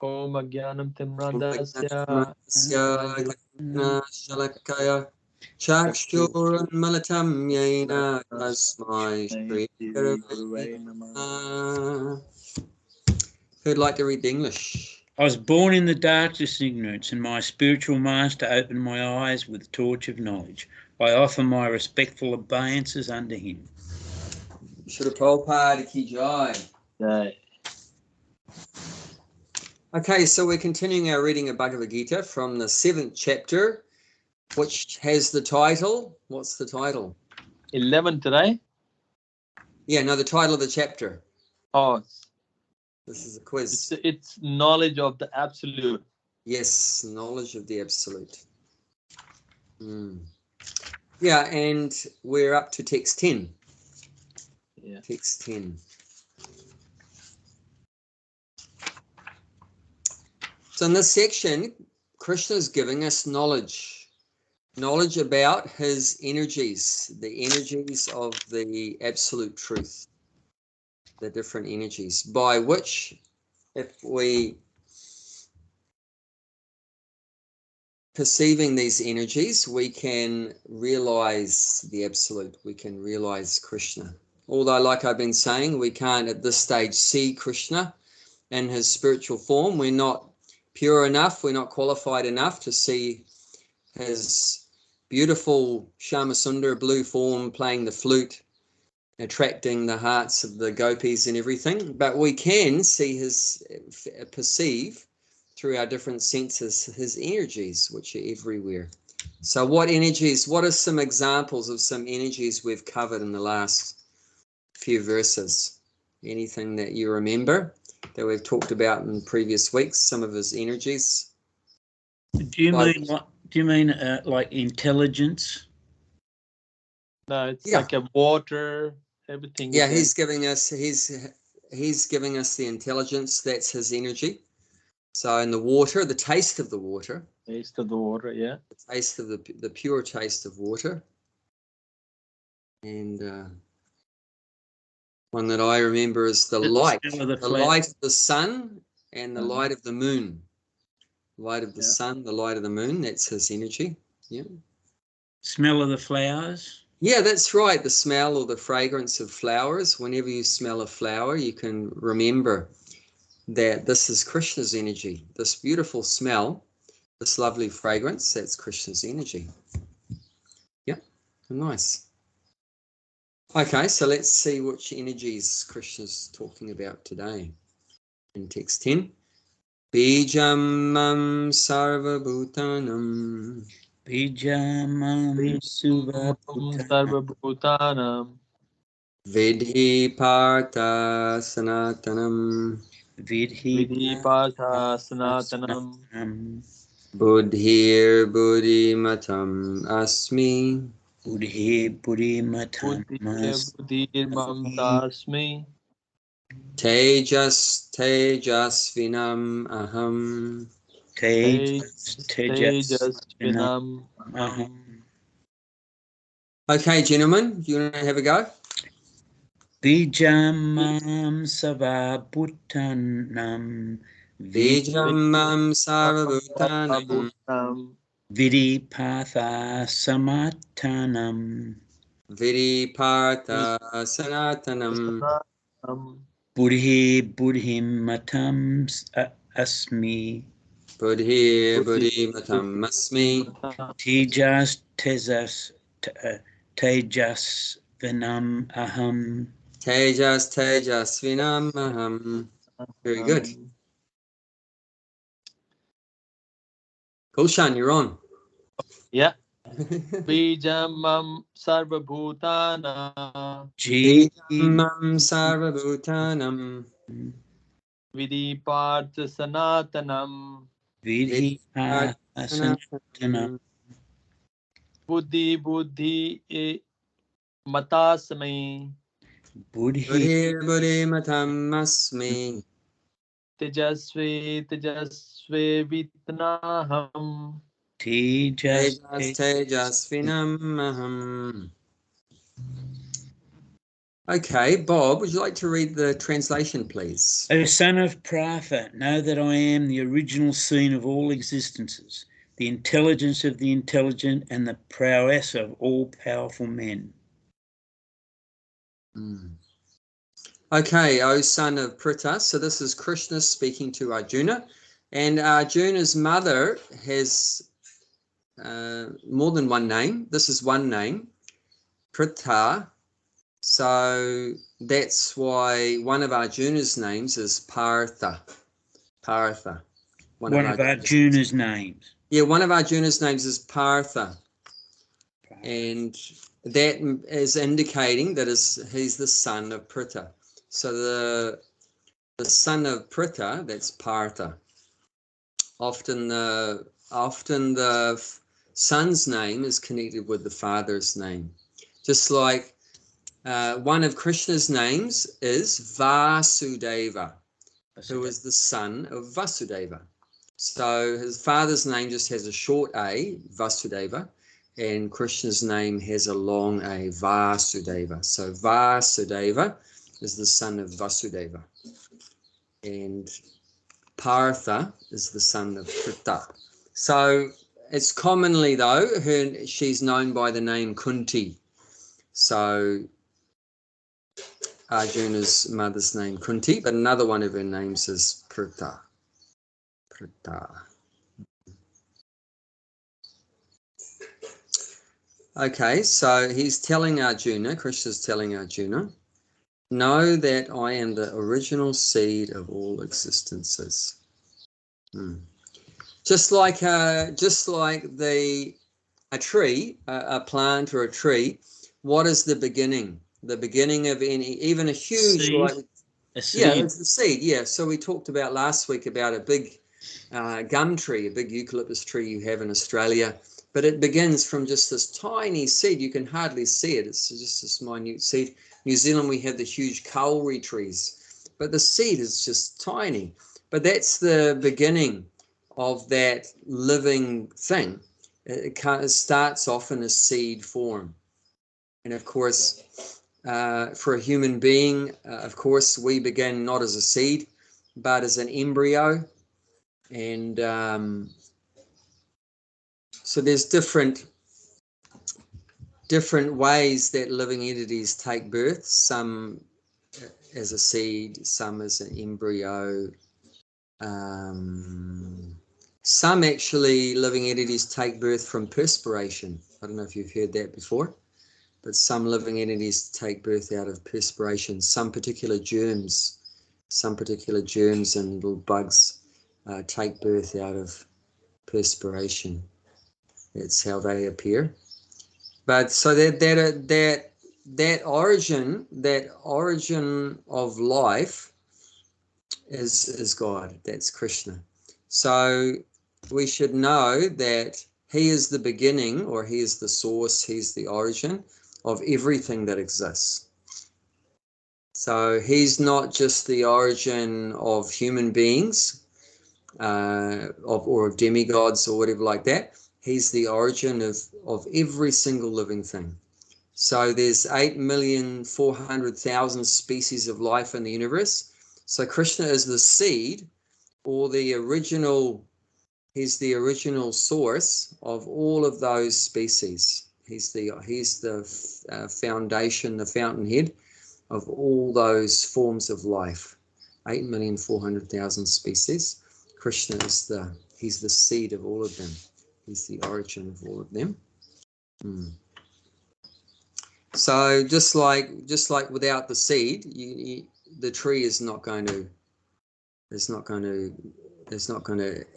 Om Agyanam Timradasya Shalakaya Chakshurunmalatam Yena Tasmai Shri Gurave Namaha. Who'd like to read the English? I was born in the darkness and ignorance, and my spiritual master opened my eyes with the torch of knowledge. I offer my respectful obeisances unto him. Shri Prabhupada Ki Jai. Jai. Okay, so we're continuing our reading of Bhagavad Gita from the 7th chapter, which has the title. What's the title? 11th, right? Yeah, no, the title of the chapter. Oh, This is a quiz. it's knowledge of the absolute. Yes, knowledge of the absolute. Yeah, and we're up to text 10. Yeah. Text 10. So in this section, Krishna is giving us knowledge about his energies, the energies of the absolute truth, the different energies, by which, if we perceiving these energies, we can realize the absolute, we can realize Krishna. Although, like I've been saying, we can't at this stage see Krishna in his spiritual form. We're not pure enough, we're not qualified enough to see his beautiful Shyamasundar blue form playing the flute, attracting the hearts of the gopis and everything. But we can see perceive through our different senses his energies, which are everywhere. So what energies, what are some examples of some energies we've covered in the last few verses? Anything that you remember that we've talked about in previous weeks, some of his energies? Do you mean like intelligence? No, it's like a water, everything. Yeah, he's giving us the intelligence, that's his energy. So in the water, the taste of the water. Taste of the water, yeah. The taste of the pure taste of water. And one that I remember is the light of the sun and the light of the moon. Light of the sun, the light of the moon, that's his energy. Yeah. Smell of the flowers. Yeah, that's right. The smell or the fragrance of flowers. Whenever you smell a flower, you can remember that this is Krishna's energy. This beautiful smell, this lovely fragrance, that's Krishna's energy. Yeah, nice. Okay, so let's see which energies Krishna's talking about today. In text 10. Bijam mam sarva bhutanam. Bijamam sarvabhutanam. Vidhi partha sanatanam. Vidhi partha sanatanam. Buddhir buddhimatam asmi. Buddhimatam Buddhirmam Tejasvinam aham. Tejasvinam aham. Okay, gentlemen, you want to have a go? Bijamam sarvabhutanam. Bijamam sarvabhutanam. Vidipatha samatanam. Vidipatha sanatanam. Buddhimatam asmi. Buddhimatam asmi. Tejasvinam aham. Tejasvinam aham. Very good. Gulshan, you're on. Yeah. Bijamam sarvabhutanam. Bijamam sarvabhutanam. Vidipartha sanatanam. Vidipatha sanatanam. Buddhi matasmi. Buddhimatam asmi. Tejasvi vitnaham. Tejasvinam aham. Okay, Bob, would you like to read the translation, please? O son of Pratha, know that I am the original scene of all existences, the intelligence of the intelligent, and the prowess of all powerful men. Okay, O son of Pritha. So this is Krishna speaking to Arjuna. And Arjuna's mother has more than one name. This is one name, Pritha. So that's why one of Arjuna's names is Partha. Partha. One of Arjuna's names. Yeah, one of Arjuna's names is Partha. And that is indicating that he's the son of Pritha. So the son of Pritha, that's Partha. Often the son's name is connected with the father's name. Just like one of Krishna's names is Vasudeva, who is the son of Vasudeva. So his father's name just has a short A, Vasudeva, and Krishna's name has a long A, Vasudeva. So Vasudeva is the son of Vasudeva. And Partha is the son of Pritha. So it's commonly, though, she's known by the name Kunti. So Arjuna's mother's name Kunti, but another one of her names is Pritha. Pritha. Okay, so he's telling Arjuna, Krishna's telling Arjuna, know that I am the original seed of all existences. Just like a tree, a plant or a tree. What is the beginning? The beginning of even a huge seed. Like, a seed. Yeah, it's the seed. Yeah. So we talked about last week about a big gum tree, a big eucalyptus tree you have in Australia. But it begins from just this tiny seed. You can hardly see it. It's just this minute seed. New Zealand, we have the huge kauri trees, but the seed is just tiny. But that's the beginning of that living thing. It starts off in a seed form. And of course, for a human being, of course, we begin not as a seed, but as an embryo. And so there's different ways that living entities take birth, some as a seed, some as an embryo. Some actually living entities take birth from perspiration. I don't know if you've heard that before, but some living entities take birth out of perspiration. Some particular germs and little bugs take birth out of perspiration. That's how they appear. But so that origin of life is God. That's Krishna. So we should know that he is the beginning, or he is the source, he's the origin of everything that exists. So he's not just the origin of human beings or of demigods or whatever like that. He's the origin of every single living thing. So there's 8,400,000 species of life in the universe. So Krishna is the seed, or he's the original source of all of those species. He's the foundation, the fountainhead of all those forms of life. 8,400,000 species. Krishna is he's the seed of all of them. He's the origin of all of them. So just like without the seed, the tree is not going to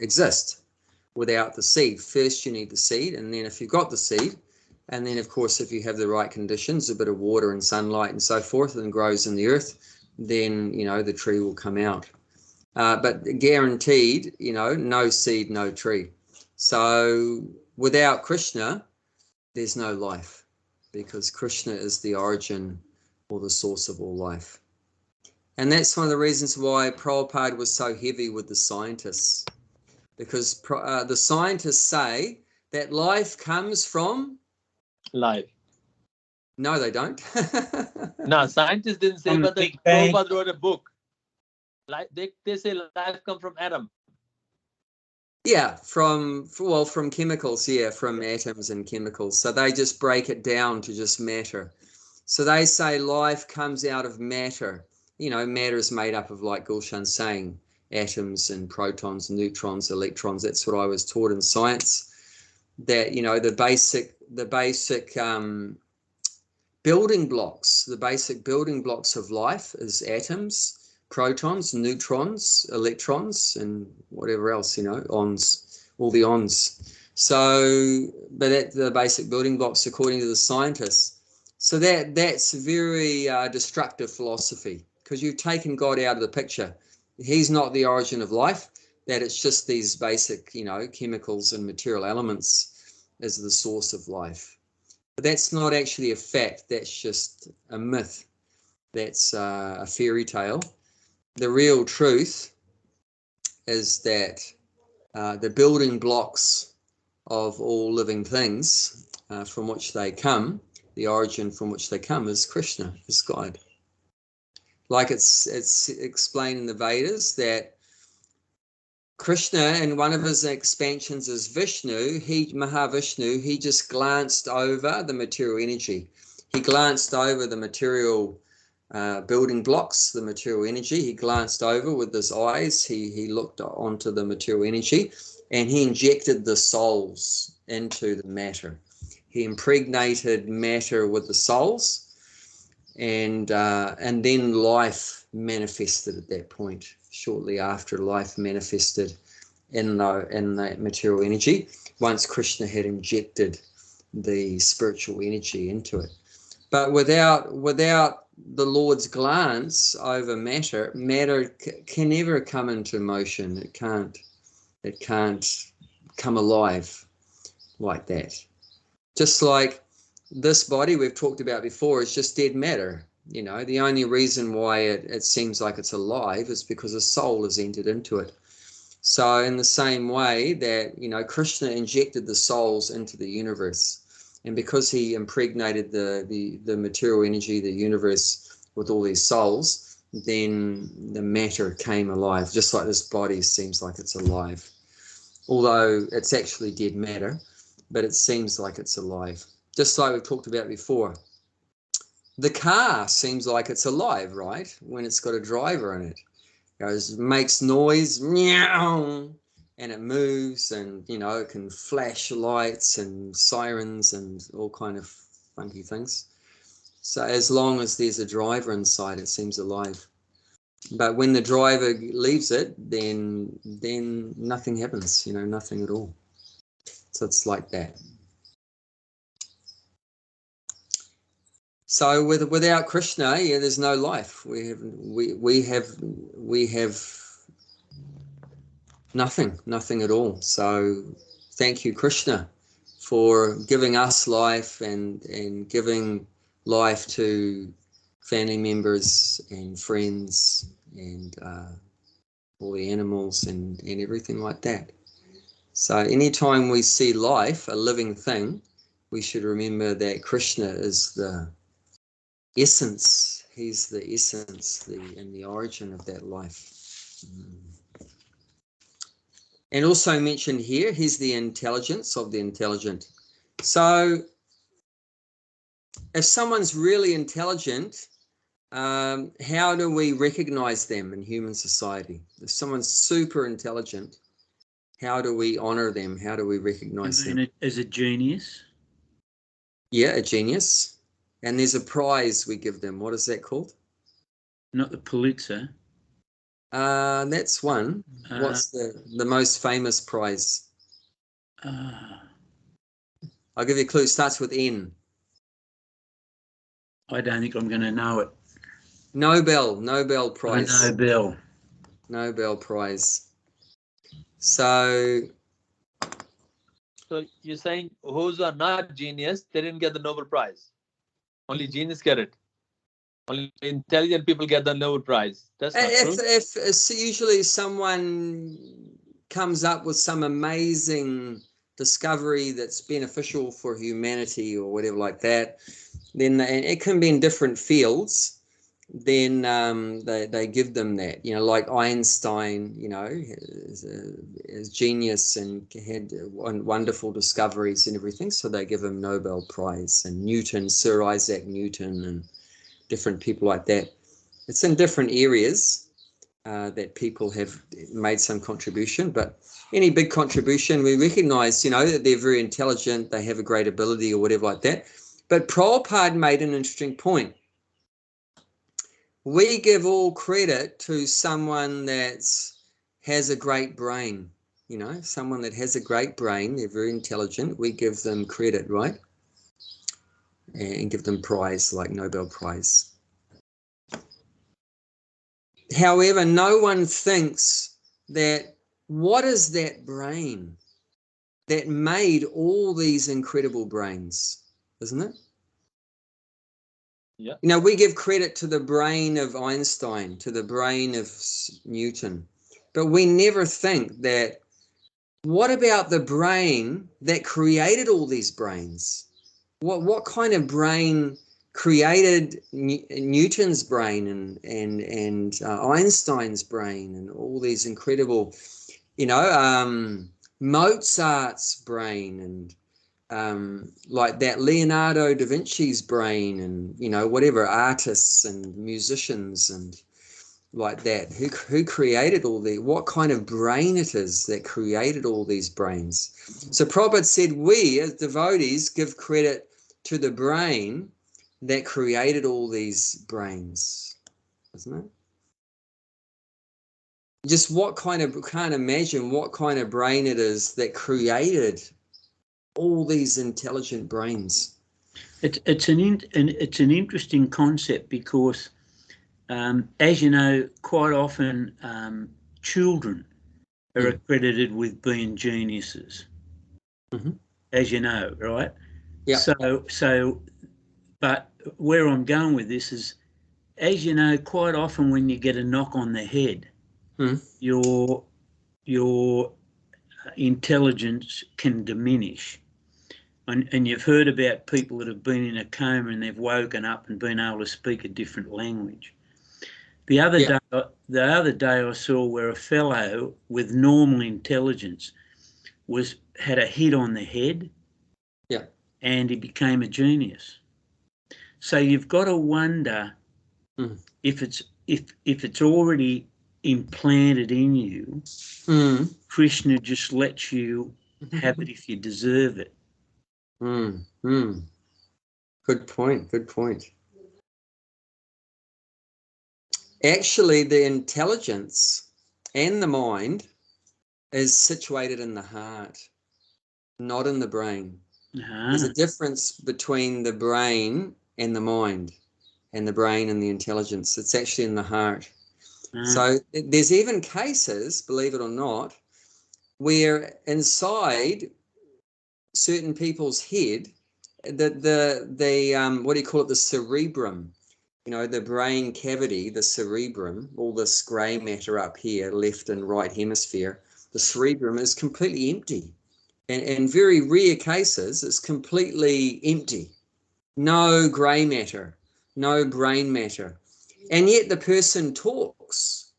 exist without the seed. First you need the seed, and then if you've got the seed, and then of course if you have the right conditions, a bit of water and sunlight and so forth, and grows in the earth, then the tree will come out. But guaranteed, no seed, no tree. So without Krishna, there's no life, because Krishna is the origin or the source of all life. And that's one of the reasons why Prabhupada was so heavy with the scientists, because the scientists say that life comes from life. No, they don't. No, scientists didn't say, From the but the Big Bang. Prabhupada wrote a book. Like they say life comes from atom. Yeah, from chemicals, yeah, from atoms and chemicals. So they just break it down to just matter. So they say life comes out of matter. You know, matter is made up of, like Gulshan's saying, atoms and protons, neutrons, electrons. That's what I was taught in science. That, you know, the basic building blocks, the basic building blocks of life is atoms, protons, neutrons, electrons, and whatever else, you know, ons, all the ons. So, but that's the basic building blocks according to the scientists. So that's very destructive philosophy, because you've taken God out of the picture. He's not the origin of life, that it's just these basic, you know, chemicals and material elements as the source of life. But that's not actually a fact. That's just a myth. That's a fairy tale. The real truth is that the building blocks of all living things from which they come, the origin from which they come, is Krishna, is God. Like it's explained in the Vedas that Krishna, in one of his expansions as Vishnu, Mahavishnu, he just glanced over the material energy. He glanced over the material building blocks, the material energy. He glanced over with his eyes. He looked onto the material energy, and he injected the souls into the matter. He impregnated matter with the souls, and then life manifested at that point. Shortly after, life manifested in that material energy, once Krishna had injected the spiritual energy into it. But without the Lord's glance over matter can never come into motion. It can't come alive like that. Just like this body we've talked about before is just dead matter. You know, the only reason why it seems like it's alive is because a soul has entered into it. So in the same way that, you know, Krishna injected the souls into the universe, and because he impregnated the material energy, the universe, with all these souls, then the matter came alive, just like this body seems like it's alive. Although it's actually dead matter, but it seems like it's alive. Just like we've talked about before. The car seems like it's alive, right? When it's got a driver in it. It makes noise, meow, and it moves, and, you know, it can flash lights and sirens and all kind of funky things. So as long as there's a driver inside, it seems alive. But when the driver leaves it, then nothing happens, you know, nothing at all. So it's like that. So without Krishna, yeah, there's no life. We have nothing at all. So thank you, Krishna, for giving us life and giving life to family members and friends and all the animals and everything like that. So anytime we see life, a living thing, we should remember that Krishna is the essence. He's the essence and the origin of that life. And also mentioned here, he's the intelligence of the intelligent. So if someone's really intelligent, how do we recognize them in human society? If someone's super intelligent, how do we honor them? How do we recognize them? As a genius? Yeah, a genius. And there's a prize we give them. What is that called? Not the Pulitzer. That's one. What's the most famous prize? I'll give you a clue. It starts with N. I don't think I'm going to know it. Nobel Prize. Nobel Prize. So you're saying those who are not genius, they didn't get the Nobel Prize. Only genius get it. Only intelligent people get the Nobel Prize. That's not true. If usually someone comes up with some amazing discovery that's beneficial for humanity or whatever like that, then it can be in different fields, then they give them that, you know, like Einstein, you know, is genius and had wonderful discoveries and everything, so they give him Nobel Prize. And Newton, Sir Isaac Newton, and different people like that. It's in different areas that people have made some contribution, but any big contribution, we recognize, you know, that they're very intelligent, they have a great ability or whatever like that. But Prabhupada made an interesting point. We give all credit to someone that has a great brain, you know, someone that has a great brain, they're very intelligent, we give them credit, right? And give them prize, like Nobel Prize. However, no one thinks that what is that brain that made all these incredible brains, isn't it? Yeah. You know, we give credit to the brain of Einstein, to the brain of Newton, but we never think that, what about the brain that created all these brains? What kind of brain created Newton's brain and Einstein's brain and all these incredible, you know, Mozart's brain and like that Leonardo da Vinci's brain and, you know, whatever, artists and musicians and like that, who created all the, what kind of brain it is that created all these brains. So Prabhupada said, we as devotees give credit to the brain that created all these brains, isn't it? Just what kind of, can't imagine what kind of brain it is that created all these intelligent brains. It's an interesting concept because, as you know, quite often children are accredited with being geniuses, as you know, right? Yeah. So, but where I'm going with this is, as you know, quite often when you get a knock on the head, your intelligence can diminish. And you've heard about people that have been in a coma and they've woken up and been able to speak a different language. The other day I saw where a fellow with normal intelligence had a hit on the head, and he became a genius. So you've got to wonder if it's already implanted in you. Krishna just lets you have it if you deserve it. Good point. Good point. Actually, the intelligence and the mind is situated in the heart, not in the brain. There's a difference between the brain and the mind, and the brain and the intelligence. It's actually in the heart. So there's even cases, believe it or not, where inside certain people's head, the what do you call it, the cerebrum, you know, the brain cavity, the cerebrum, all this grey matter up here, left and right hemisphere, the cerebrum is completely empty. And in very rare cases, it's completely empty. No grey matter, no brain matter. And yet the person talks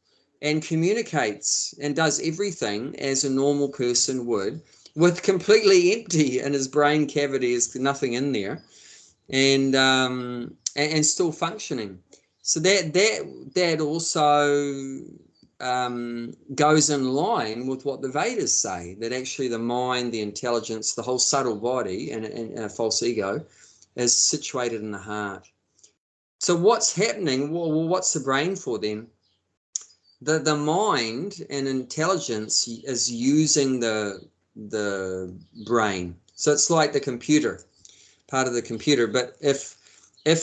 and communicates and does everything as a normal person would, with completely empty in his brain cavity, is nothing in there, and still functioning. So that also goes in line with what the Vedas say, that actually the mind, the intelligence, the whole subtle body and a false ego is situated in the heart. So what's happening? Well, what's the brain for then? The mind and intelligence is using the brain. So it's like the computer, part of the computer. But if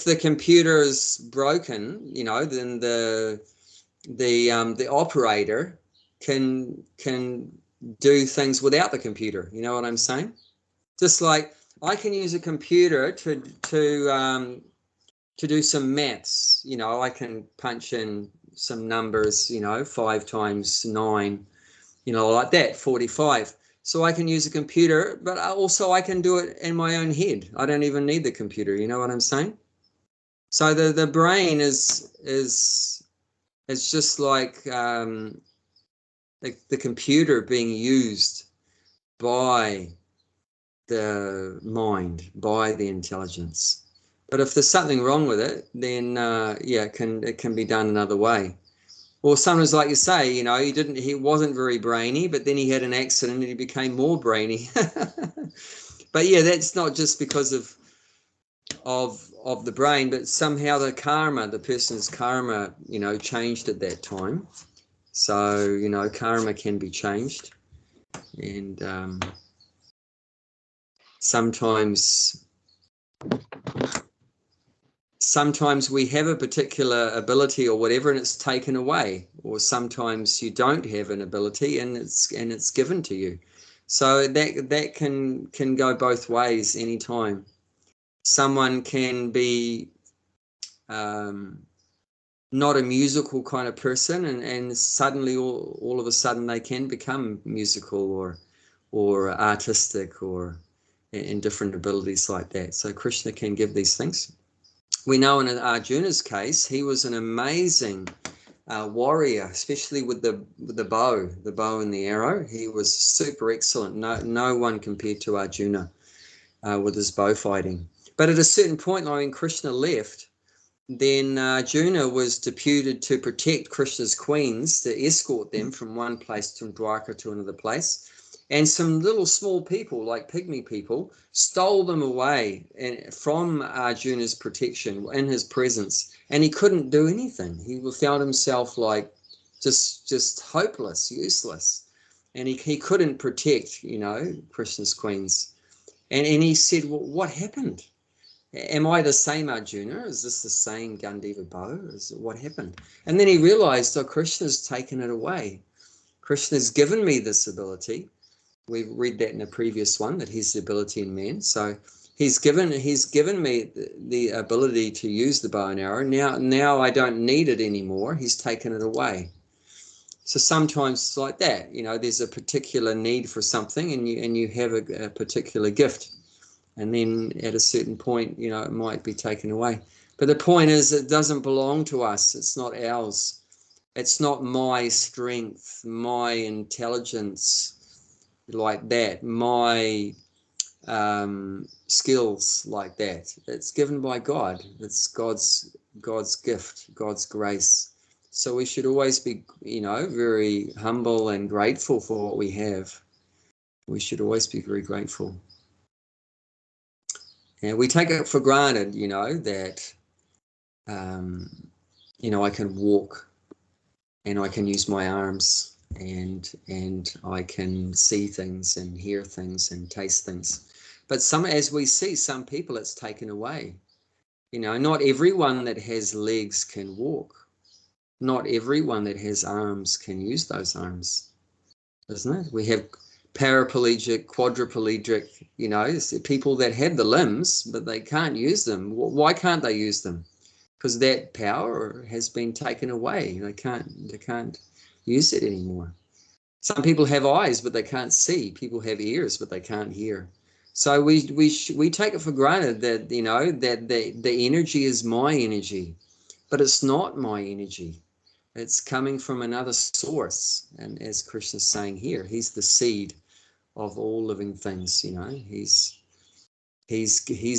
the computer is broken, you know, then the operator can do things without the computer. You know what I'm saying? Just like I can use a computer to do some maths. You know, I can punch in some numbers, you know, 5 times 9, you know, like that, 45. So I can use a computer, but also I can do it in my own head. I don't even need the computer. You know what I'm saying? So the brain is just like the computer being used by the mind, by the intelligence. But if there's something wrong with it, then yeah, it can be done another way. Or sometimes, like you say, you know, he wasn't very brainy, but then he had an accident and he became more brainy. But yeah, that's not just because of the brain, but somehow the karma, the person's karma, you know, changed at that time. So, you know, karma can be changed. And sometimes we have a particular ability or whatever, and it's taken away, or sometimes you don't have an ability and it's given to you. So that can go both ways anytime. Someone can be not a musical kind of person, and suddenly all of a sudden they can become musical or artistic or in different abilities like that. So Krishna can give these things. We know in Arjuna's case, he was an amazing warrior, especially with the bow and the arrow. He was super excellent. No one compared to Arjuna with his bow fighting. But at a certain point, like when Krishna left, then Arjuna was deputed to protect Krishna's queens, to escort them from one place from Dwarka to another place. And some little small people, like pygmy people, stole them away from Arjuna's protection in his presence. And he couldn't do anything. He found himself like just hopeless, useless. And he couldn't protect, you know, Krishna's queens. And he said, well, what happened? Am I the same Arjuna? Is this the same Gandiva bow? What happened? And then he realized, oh, Krishna's taken it away. Krishna's given me this ability. We've read that in a previous one, that he's the ability in man. So he's given me the ability to use the bow and arrow. Now I don't need it anymore. He's taken it away. So sometimes it's like that. You know, there's a particular need for something, and you have a particular gift. And then at a certain point, you know, it might be taken away. But the point is, it doesn't belong to us. It's not ours. It's not my strength, my intelligence like that, my skills like that. It's given by God. It's God's gift, God's grace. So we should always be, you know, very humble and grateful for what we have. We should always be very grateful. And we take it for granted, you know, that, you know, I can walk and I can use my arms and I can see things and hear things and taste things. But as we see, some people it's taken away. You know, not everyone that has legs can walk. Not everyone that has arms can use those arms, isn't it? We have paraplegic, quadriplegic, you know, people that have the limbs, but they can't use them. Why can't they use them? Because that power has been taken away. They can't use it anymore. Some people have eyes, but they can't see. People have ears, but they can't hear. So we take it for granted that, you know, that the energy is my energy, but it's not my energy. It's coming from another source. And as Krishna's saying here, he's the seed of all living things, you know. He's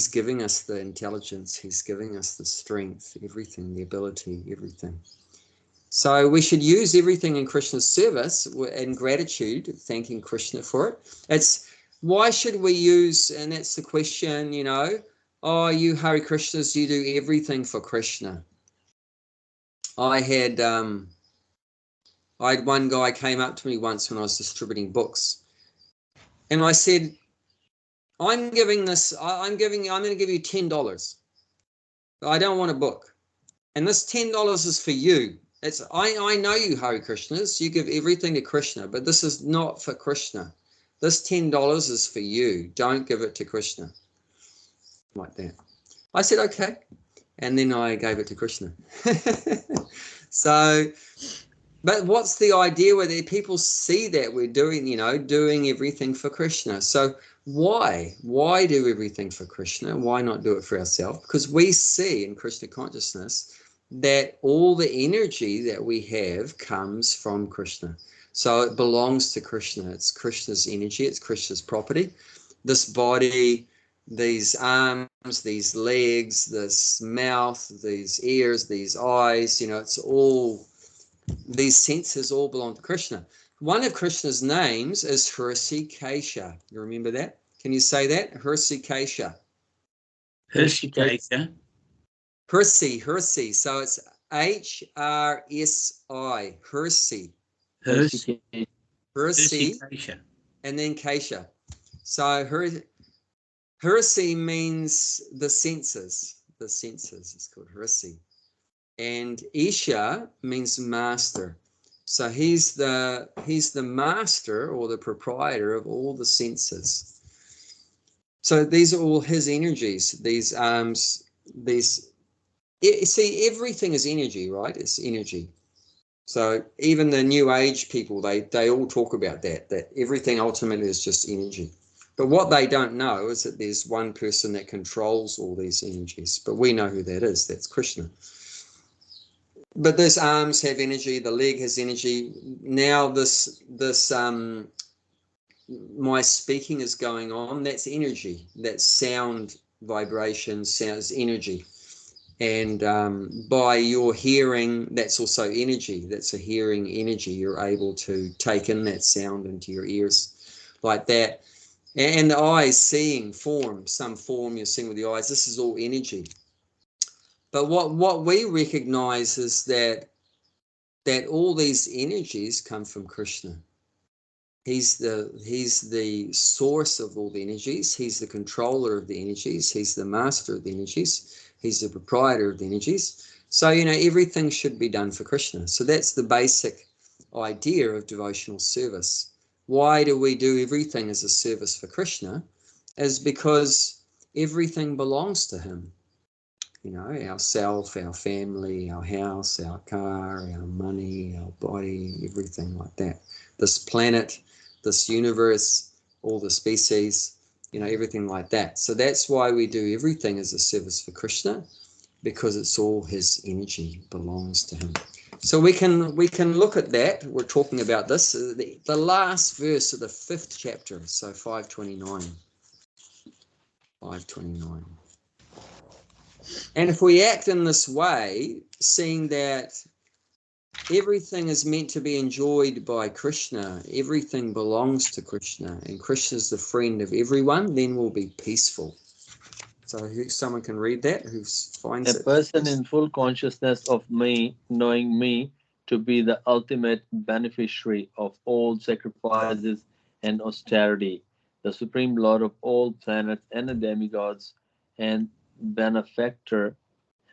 giving us the intelligence, he's giving us the strength, everything, the ability, everything. So we should use everything in Krishna's service in gratitude, thanking Krishna for it. It's why should we use, and that's the question, you know, oh, you Hare Krishnas, you do everything for Krishna. I had one guy came up to me once when I was distributing books, and I said, I'm going to give you $10. I don't want a book. And this $10 is for you. I know you Hare Krishnas, you give everything to Krishna, but this is not for Krishna. This $10 is for you. Don't give it to Krishna. Like that. I said, okay. And then I gave it to Krishna. So, but what's the idea where people see that we're doing, you know, doing everything for Krishna? So Why? Why do everything for Krishna? Why not do it for ourselves? Because we see in Krishna consciousness that all the energy that we have comes from Krishna. So it belongs to Krishna. It's Krishna's energy. It's Krishna's property. This body, these arms, these legs, this mouth, these ears, these eyes, it's all, these senses all belong to Krishna. One of Krishna's names is Hrishikesha. You remember that? Can you say that? Hrishikesha. Hrishikesha. Hirsi. So it's Hrsi. Hirsi. Hirsi. And then Kesha. So Hirsi means the senses. The senses is called Hirsi. And Isha means master. So he's the master or the proprietor of all the senses. So these are all his energies. These arms, see, everything is energy, right? It's energy. So even the New Age people, they all talk about that everything ultimately is just energy. But what they don't know is that there's one person that controls all these energies. But we know who that is. That's Krishna. But those arms have energy, the leg has energy. Now this my speaking is going on, that's energy. That's sound, vibration, sounds energy. And by your hearing, that's also energy. That's a hearing energy. You're able to take in that sound into your ears like that. And the eyes seeing form, some form you're seeing with the eyes. This is all energy. But what we recognize is that all these energies come from Krishna. He's the source of all the energies. He's the controller of the energies. He's the master of the energies. He's the proprietor of the energies. So, everything should be done for Krishna. So that's the basic idea of devotional service. Why do we do everything as a service for Krishna? Is because everything belongs to him. Ourself, our family, our house, our car, our money, our body, everything like that. This planet, this universe, all the species, everything like that. So that's why we do everything as a service for Krishna, because it's all his energy, belongs to him. So we can look at that. We're talking about this, the last verse of the 5th chapter, so 529. 529. And if we act in this way, seeing that everything is meant to be enjoyed by Krishna, everything belongs to Krishna, and Krishna is the friend of everyone, then we'll be peaceful. So someone can read that, who finds it. A person in full consciousness of me, knowing me to be the ultimate beneficiary of all sacrifices and austerity, the supreme lord of all planets and the demigods, and benefactor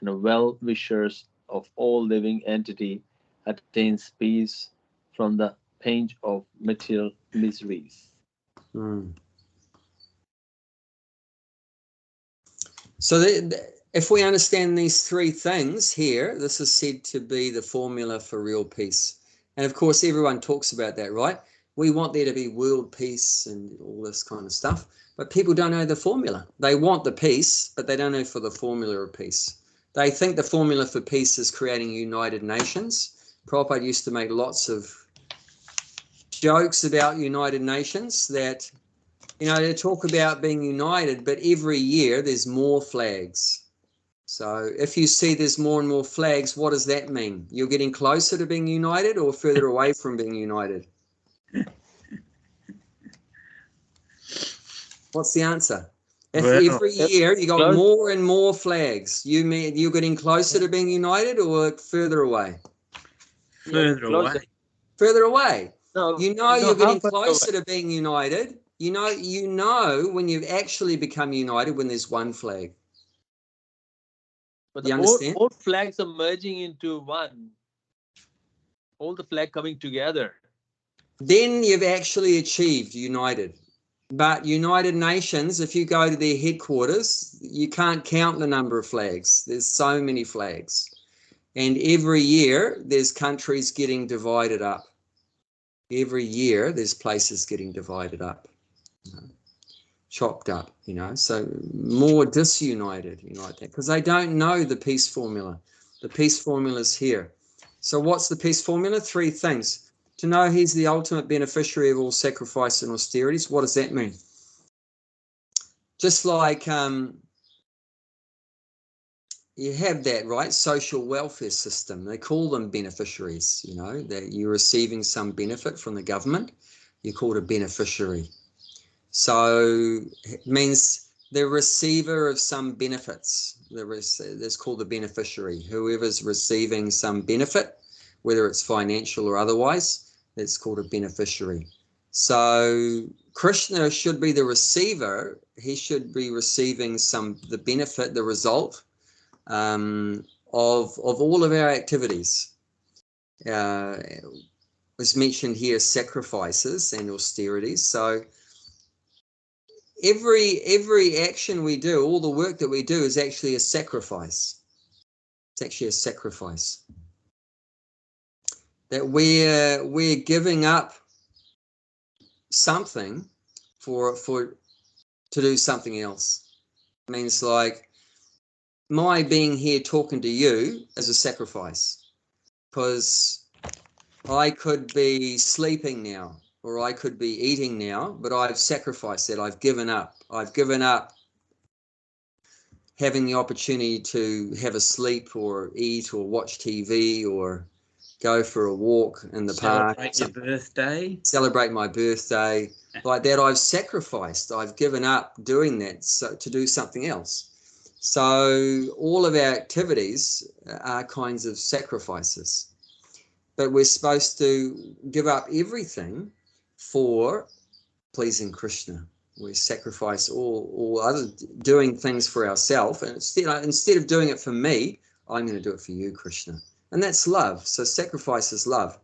and well-wishers of all living entity, attains peace from the pain of material miseries. So if we understand these three things here, this is said to be the formula for real peace. And of course, everyone talks about that, right? We want there to be world peace and all this kind of stuff, but people don't know the formula. They want the peace, but they don't know for the formula of peace. They think the formula for peace is creating United Nations. Prabhupada used to make lots of jokes about United Nations that, they talk about being united, but every year there's more flags. So if you see there's more and more flags, what does that mean? You're getting closer to being united or further away from being united? What's the answer? If every year you got more and more flags, you mean you're getting closer to being united or further away? Further away. Further away. No, You're getting closer to being united. You know when you've actually become united when there's one flag. But you understand? All flags are merging into one. All the flag coming together. Then you've actually achieved united. But United Nations, if you go to their headquarters, you can't count the number of flags. There's so many flags. And every year, there's countries getting divided up. Every year, there's places getting divided up. chopped up, you know, so more disunited, you know, like that, because they don't know the peace formula. The peace formula is here. So what's the peace formula? 3 things. To know he's the ultimate beneficiary of all sacrifice and austerities. What does that mean? Just like you have that, right? Social welfare system. They call them beneficiaries, you know, that you're receiving some benefit from the government. You're called a beneficiary. So it means the receiver of some benefits. That's called the beneficiary. Whoever's receiving some benefit, whether it's financial or otherwise, that's called a beneficiary. So Krishna should be the receiver. He should be receiving the benefit, the result of all of our activities. Was mentioned here sacrifices and austerities. So every action we do, all the work that we do, is actually a sacrifice. It's actually a sacrifice. That we're giving up something to do something else. It means like my being here talking to you is a sacrifice, because I could be sleeping now, or I could be eating now, but I've sacrificed that. I've given up. I've given up having the opportunity to have a sleep or eat or watch TV or go for a walk in the park. Celebrate your birthday. Celebrate my birthday. Like that, I've sacrificed. I've given up doing that to do something else. So all of our activities are kinds of sacrifices. But we're supposed to give up everything for pleasing Krishna. We sacrifice all other doing things for ourselves, and instead of doing it for me, I'm going to do it for you, Krishna. And that's love. So sacrifice is love.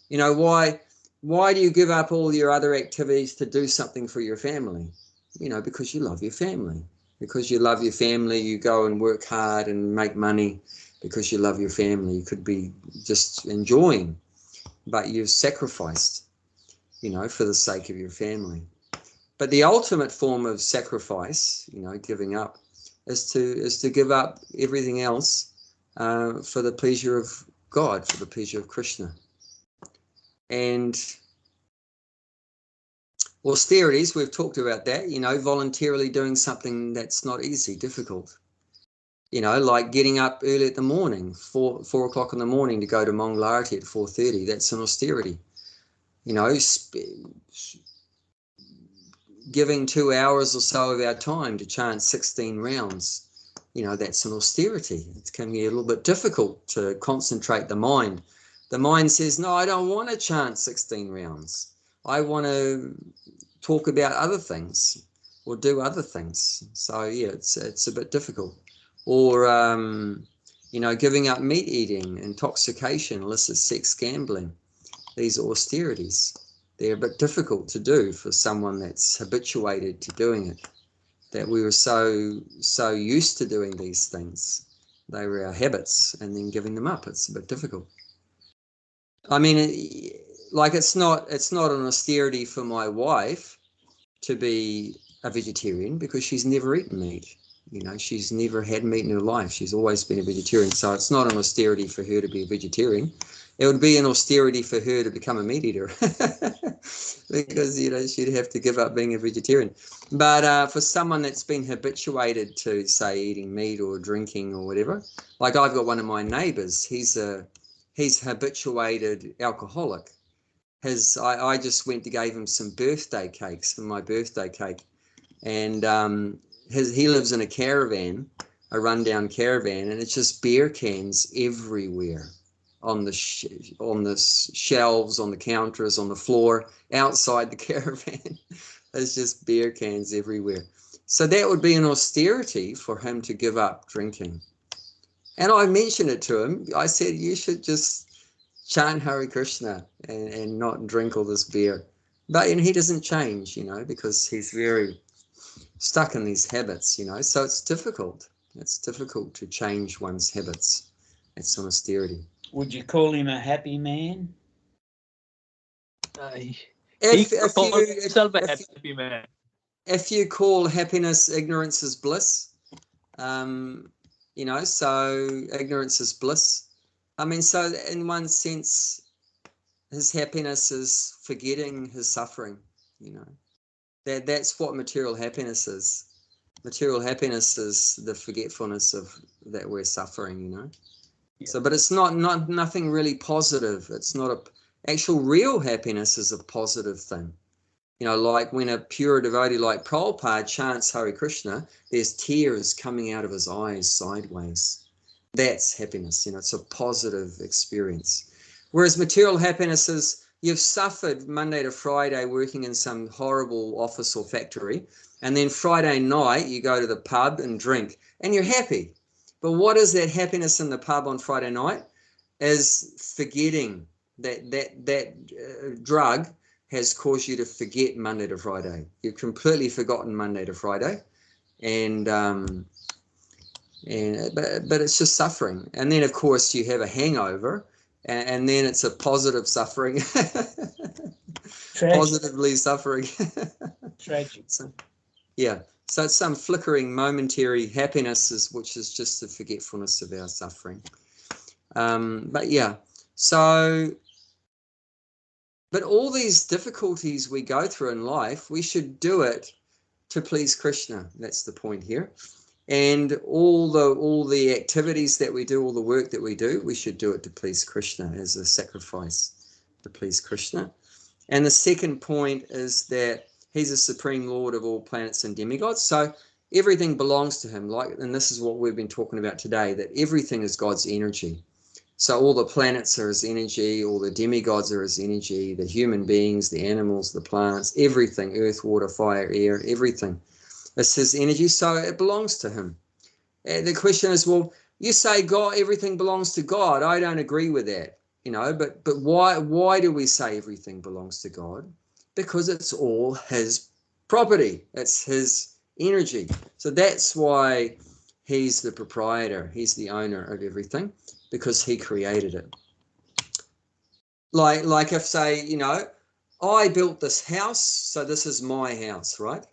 You know, why do you give up all your other activities to do something for your family? You know, because you love your family. Because you love your family, you go and work hard and make money because you love your family. You could be just enjoying, but you've sacrificed, you know, for the sake of your family. But the ultimate form of sacrifice, you know, giving up, is to give up everything else for the pleasure of God, for the pleasure of Krishna. And austerities, we've talked about that, you know, voluntarily doing something that's not easy, difficult. You know, like getting up early at the morning, 4 o'clock in the morning to go to Mangalarati at 4:30. That's an austerity. You know, giving 2 hours or so of our time to chant 16 rounds. You know, that's an austerity. It can be a little bit difficult to concentrate the mind. The mind says, no, I don't want to chant 16 rounds. I want to talk about other things or do other things. So, yeah, it's a bit difficult. Or, you know, giving up meat eating, intoxication, illicit sex, gambling. These are austerities. They're a bit difficult to do for someone that's habituated to doing it, that we were so used to doing these things. They were our habits, and then giving them up, it's a bit difficult. I mean, it's not an austerity for my wife to be a vegetarian because she's never eaten meat. You know, she's never had meat in her life. She's always been a vegetarian. So it's not an austerity for her to be a vegetarian. It would be an austerity for her to become a meat eater because, you know, she'd have to give up being a vegetarian. But for someone that's been habituated to, say, eating meat or drinking or whatever, like I've got one of my neighbours, he's habituated alcoholic. I just went to give him some birthday cakes for my birthday cake. And he lives in a caravan, a rundown caravan, and it's just beer cans everywhere. On the shelves, on the counters, on the floor, outside the caravan. There's just beer cans everywhere. So that would be an austerity for him to give up drinking. And I mentioned it to him. I said, you should just chant Hare Krishna and not drink all this beer. But he doesn't change, you know, because he's very stuck in these habits, you know. So it's difficult. It's difficult to change one's habits. It's an austerity. Would you call him a happy man? He calls himself a happy man. if you call happiness ignorance is bliss, you know, so ignorance is bliss. I mean, so in one sense, his happiness is forgetting his suffering, you know. That's what material happiness is. Material happiness is the forgetfulness of that we're suffering, you know. Yeah. So, but it's not nothing really positive. It's not actual real happiness is a positive thing. You know, like when a pure devotee like Prabhupada chants Hare Krishna, there's tears coming out of his eyes sideways. That's happiness, you know, it's a positive experience. Whereas material happiness is you've suffered Monday to Friday working in some horrible office or factory, and then Friday night you go to the pub and drink, and you're happy. But what is that happiness in the pub on Friday night? Is forgetting that drug has caused you to forget Monday to Friday. You've completely forgotten Monday to Friday, but it's just suffering. And then of course you have a hangover, and then it's a positive suffering. Positively suffering. Tragic. So, yeah. So it's some flickering momentary happiness, which is just the forgetfulness of our suffering. But yeah, so, but all these difficulties we go through in life, we should do it to please Krishna. That's the point here. And all the activities that we do, all the work that we do, we should do it to please Krishna as a sacrifice to please Krishna. And the second point is that he's a supreme lord of all planets and demigods. So everything belongs to him. And this is what we've been talking about today, that everything is God's energy. So all the planets are his energy, all the demigods are his energy, the human beings, the animals, the plants, everything, earth, water, fire, air, everything. It's his energy, so it belongs to him. And the question is, well, you say God, everything belongs to God. I don't agree with that, you know, but why do we say everything belongs to God? Because it's all his property. It's his energy. So that's why he's the proprietor. He's the owner of everything, because he created it. Like if, say, you know, I built this house, so this is my house, right?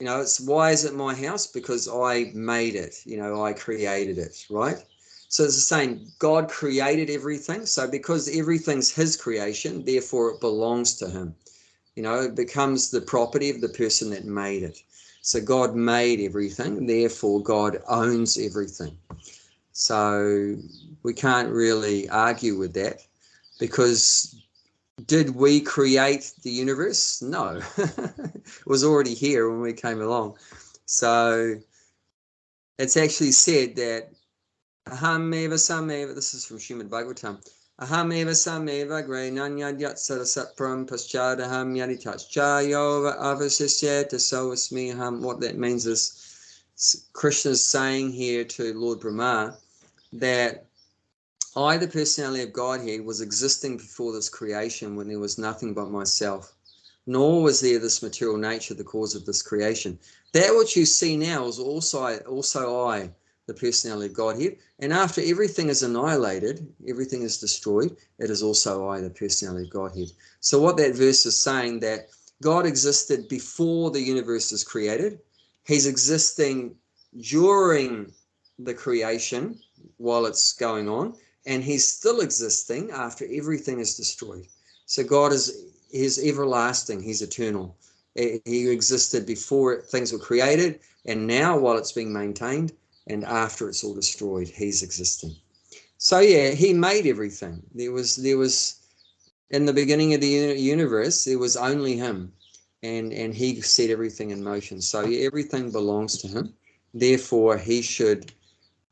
You know, why is it my house? Because I made it, you know, I created it, right? So it's the same. God created everything. So because everything's his creation, therefore it belongs to him. You know, it becomes the property of the person that made it. So God made everything, therefore God owns everything. So we can't really argue with that, because did we create the universe? No. It was already here when we came along. So it's actually said that aham eva sameva, this is from Srimad Bhagavatam, aham eva sameva gre nanyadyat sarasatpram paschadaham yaditachayova avasisyata soasmi aham. What that means is Krishna's saying here to Lord Brahma that I, the personality of Godhead, was existing before this creation when there was nothing but myself, nor was there this material nature, the cause of this creation. That which you see now is also I, the personality of Godhead. And after everything is annihilated, everything is destroyed, it is also I, the personality of Godhead. So what that verse is saying, that God existed before the universe is created. He's existing during the creation while it's going on. And he's still existing after everything is destroyed. So God is everlasting. He's eternal. He existed before things were created, and now while it's being maintained, and after it's all destroyed, he's existing. So yeah, he made everything. There was in the beginning of the universe, there was only him, and he set everything in motion. So yeah, everything belongs to him. Therefore, he should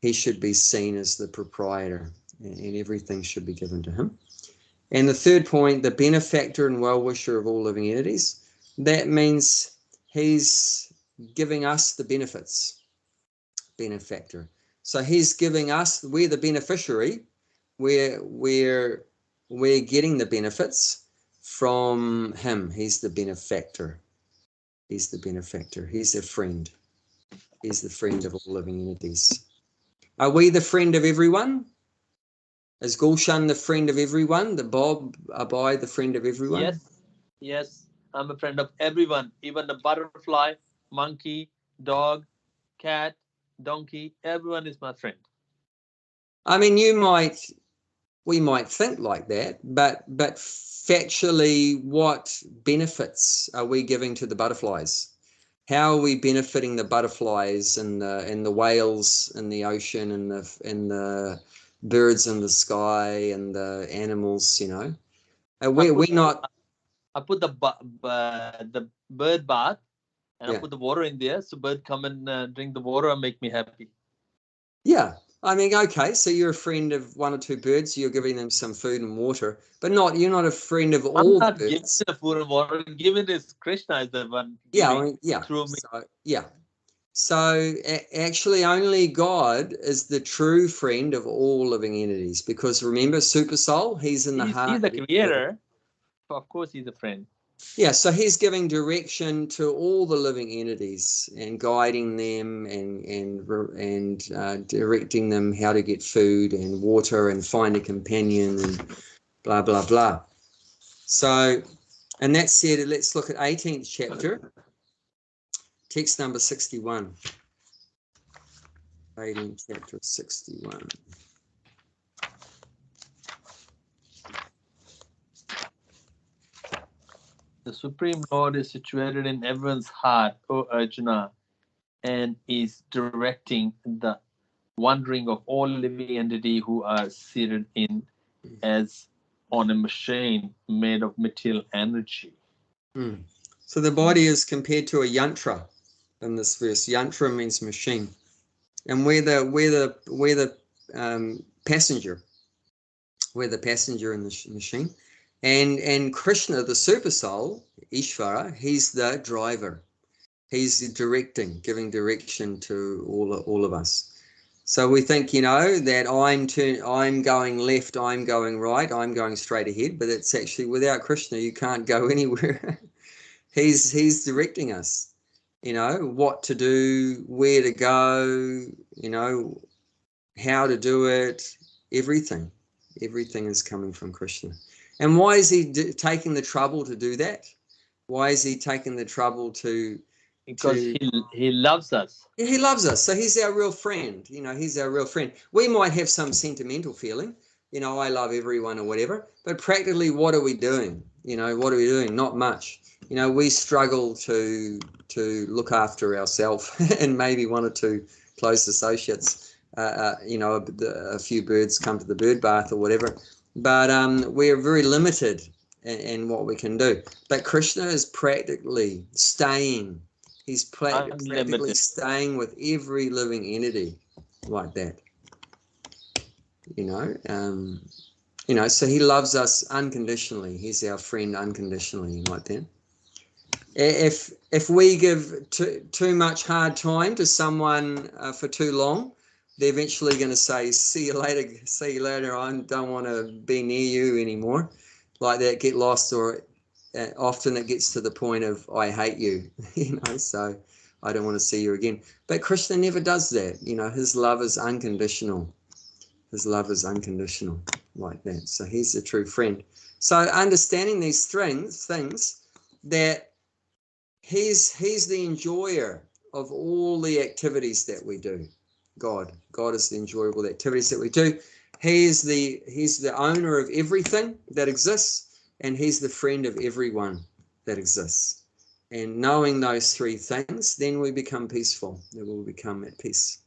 be seen as the proprietor, and everything should be given to him. And the third point, the benefactor and well-wisher of all living entities, that means he's giving us the benefits. Benefactor. So he's giving us, we're the beneficiary, we're getting the benefits from him. He's the benefactor. He's the benefactor. He's a friend. He's the friend of all living entities. Are we the friend of everyone? Is Gulshan the friend of everyone? The Bob Abai the friend of everyone? Yes, yes. I'm a friend of everyone, even the butterfly. monkey, dog, cat, donkey, everyone is my friend. I mean, we might think like that, but factually, what benefits are we giving to the butterflies? How are we benefiting the butterflies and the whales in the ocean and the birds in the sky and the animals? We're not. I put the bird bath, and I Yeah. put the water in there, so bird come and drink the water and make me happy. Yeah. I mean, okay, so you're a friend of one or two birds, you're giving them some food and water, but you're not a friend of I'm all not birds. giving the food and water. Given is Krishna is the one Yeah, giving through me. So, yeah. So actually, only God is the true friend of all living entities, because remember, Super Soul, he's in the heart. He's the creator. Of course, he's a friend. Yeah, so he's giving direction to all the living entities and guiding them and directing them how to get food and water and find a companion and blah blah blah. So, and that said, let's look at 18th chapter, text number 61. 18th chapter 61. The Supreme Lord is situated in everyone's heart, O Arjuna, and is directing the wandering of all living entity who are seated in as on a machine made of material energy. So the body is compared to a yantra in this verse. Yantra means machine, and we're the passenger. We're the passenger in the machine, and Krishna, the super soul, Ishvara, he's the driver. He's directing, giving direction to all of us. So we think, that I'm going left, I'm going right, I'm going straight ahead, but it's actually, without Krishna, you can't go anywhere. He's directing us, what to do, where to go, how to do it, everything. Everything is coming from Krishna. And why is he taking the trouble to do that? Why is he taking the trouble to... Because he loves us. He loves us. So he's our real friend. He's our real friend. We might have some sentimental feeling, I love everyone or whatever, but practically what are we doing? What are we doing? Not much. We struggle to look after ourselves and maybe one or two close associates, a few birds come to the bird bath or whatever, but we're very limited in what we can do. But Krishna is practically staying. He's practically staying with every living entity like that. So he loves us unconditionally. He's our friend unconditionally like that. If we give too much hard time to someone for too long, they're eventually going to say, see you later, I don't want to be near you anymore. Like that, get lost, or often it gets to the point of, I hate you, so I don't want to see you again. But Krishna never does that. His love is unconditional. His love is unconditional like that. So he's a true friend. So understanding these things that he's the enjoyer of all the activities that we do. God is the enjoyer of all the activities that we do. He's the owner of everything that exists, and he's the friend of everyone that exists. And knowing those three things, then we become peaceful. Then we'll become at peace.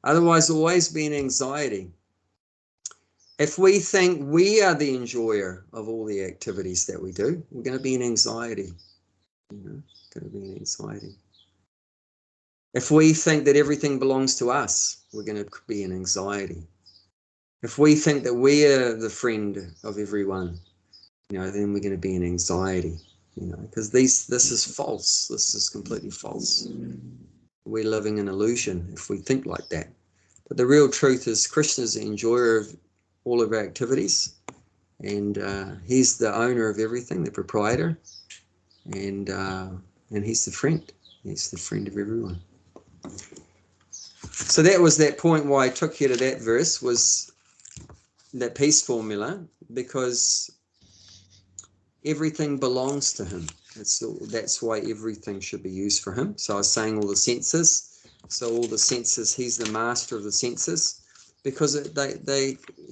Otherwise, always be in anxiety. If we think we are the enjoyer of all the activities that we do, we're going to be in anxiety. Going to be in anxiety. If we think that everything belongs to us, we're going to be in anxiety. If we think that we're the friend of everyone, then we're going to be in anxiety. Because this is false. This is completely false. We're living an illusion if we think like that. But the real truth is Krishna's the enjoyer of all of our activities, and he's the owner of everything, the proprietor, and he's the friend. He's the friend of everyone. So that was that point why I took you to that verse, was that peace formula, because everything belongs to him. That's why everything should be used for him. So I was saying all the senses. So all the senses, he's the master of the senses, because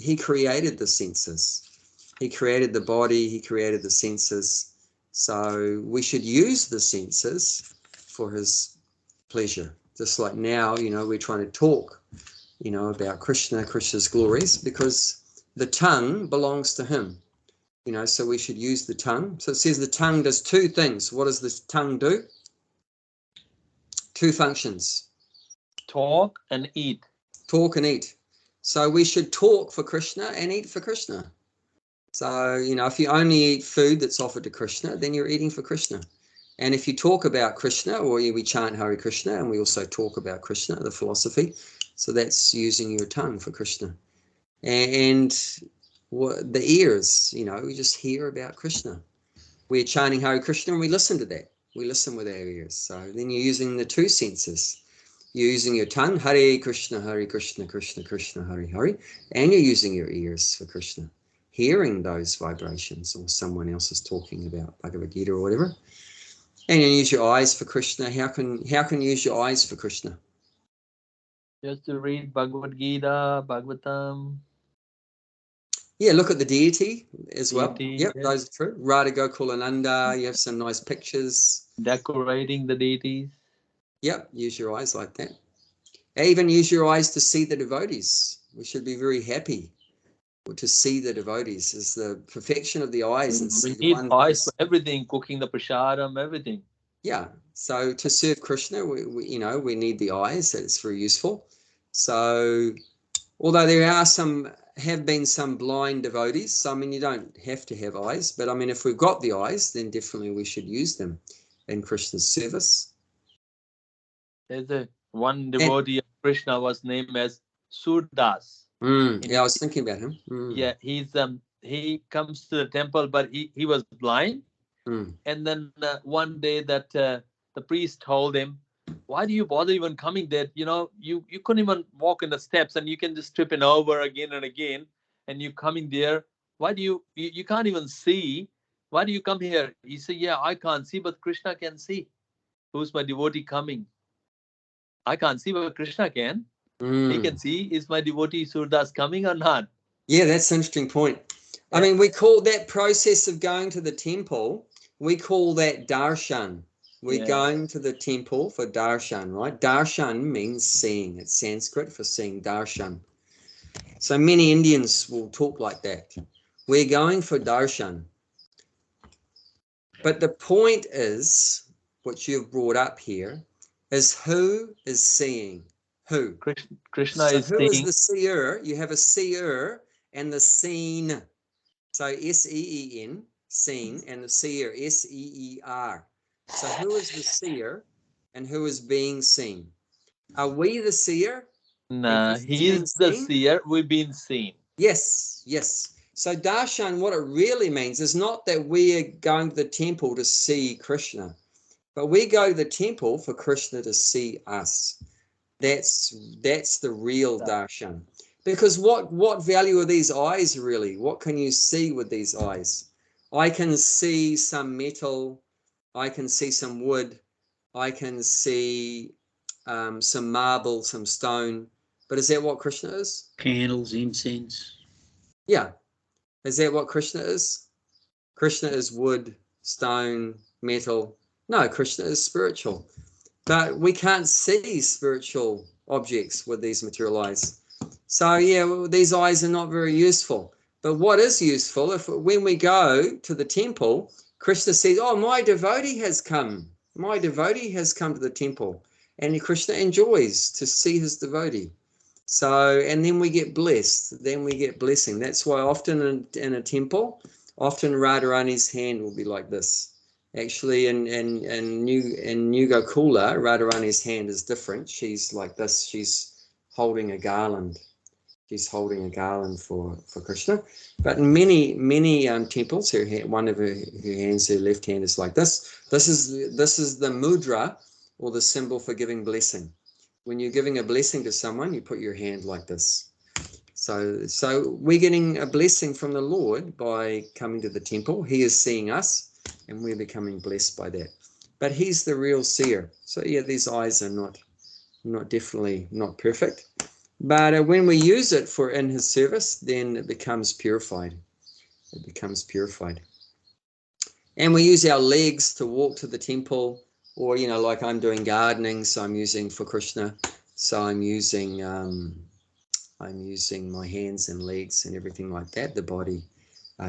he created the senses. He created the body, he created the senses. So we should use the senses for his pleasure. Just like now, we're trying to talk, about Krishna's glories, because the tongue belongs to him. So we should use the tongue. So it says the tongue does two things. What does the tongue do? Two functions. Talk and eat. Talk and eat. So we should talk for Krishna and eat for Krishna. So, if you only eat food that's offered to Krishna, then you're eating for Krishna. And if you talk about Krishna, or we chant Hare Krishna, and we also talk about Krishna, the philosophy, so that's using your tongue for Krishna. And the ears, we just hear about Krishna. We're chanting Hare Krishna and we listen to that. We listen with our ears. So then you're using the two senses. You're using your tongue, Hare Krishna, Krishna Krishna, Hare Hare, and you're using your ears for Krishna, hearing those vibrations, or someone else is talking about Bhagavad Gita or whatever. And you use your eyes for Krishna. How can you use your eyes for Krishna? Just to read Bhagavad Gita, Bhagavatam. Yeah, look at the deity as well. Deity, Yep, yeah. those are true. Radha Gokulananda, you have some nice pictures. Decorating the deities. Yep, use your eyes like that. Even use your eyes to see the devotees. We should be very happy to see the devotees. Is the perfection of the eyes. And We see need one eyes for everything, cooking the prasadam, everything. Yeah, so to serve Krishna, we need the eyes. That's very useful. So although there have been some blind devotees, so I mean, you don't have to have eyes, but I mean, if we've got the eyes, then definitely we should use them in Krishna's service. There's one devotee of Krishna was named as Surdas. Yeah, I was thinking about him. Yeah, he comes to the temple, but he was blind. And then one day that the priest told him, why do you bother even coming there? You couldn't even walk in the steps, and you can just trip it over again and again, and you coming there. Why do you can't even see? Why do you come here? He said, yeah, I can't see, but Krishna can see. Who's my devotee coming? I can't see, but Krishna can. He can see, is my devotee Surdas coming or not? Yeah, that's an interesting point. Yeah. I mean, we call that process of going to the temple, we call that darshan. We're going to the temple for darshan, right? Darshan means seeing. It's Sanskrit for seeing, darshan. So many Indians will talk like that. We're going for darshan. But the point is, what you've brought up here, is who is seeing who? Krishna so is who seeing. Is the seer? You have a seer and the seen. So S-E-E-N, seen, and the seer, S-E-E-R. So who is the seer and who is being seen? Are we the seer? Nah, he is the seer. We've been seen. Yes, yes. So darshan, what it really means is not that we are going to the temple to see Krishna, but we go to the temple for Krishna to see us. That's the real darshan. Because what value are these eyes really? What can you see with these eyes? I can see some metal. I can see some wood. I can see some marble, some stone. But is that what Krishna is? Candles, incense. Yeah. Is that what Krishna is? Krishna is wood, stone, metal. No, Krishna is spiritual. But we can't see spiritual objects with these material eyes. So yeah, these eyes are not very useful. But what is useful, when we go to the temple, Krishna says, oh, my devotee has come. My devotee has come to the temple. And Krishna enjoys to see his devotee. So, and then we get blessed. Then we get blessing. That's why often in a temple, often Radharani's hand will be like this. Actually, in New Gokula, Radharani's hand is different. She's like this. She's holding a garland. She's holding a garland for Krishna. But in many temples, one of her hands, her left hand is like this. This is the mudra, or the symbol for giving blessing. When you're giving a blessing to someone, you put your hand like this. So we're getting a blessing from the Lord by coming to the temple. He is seeing us, and we're becoming blessed by that. But he's the real seer. So yeah, these eyes are not definitely not perfect. But when we use it for in his service, then it becomes purified. It becomes purified. And we use our legs to walk to the temple, or, you know, like I'm doing gardening, so I'm using for Krishna. So I'm using my hands and legs and everything like that, the body,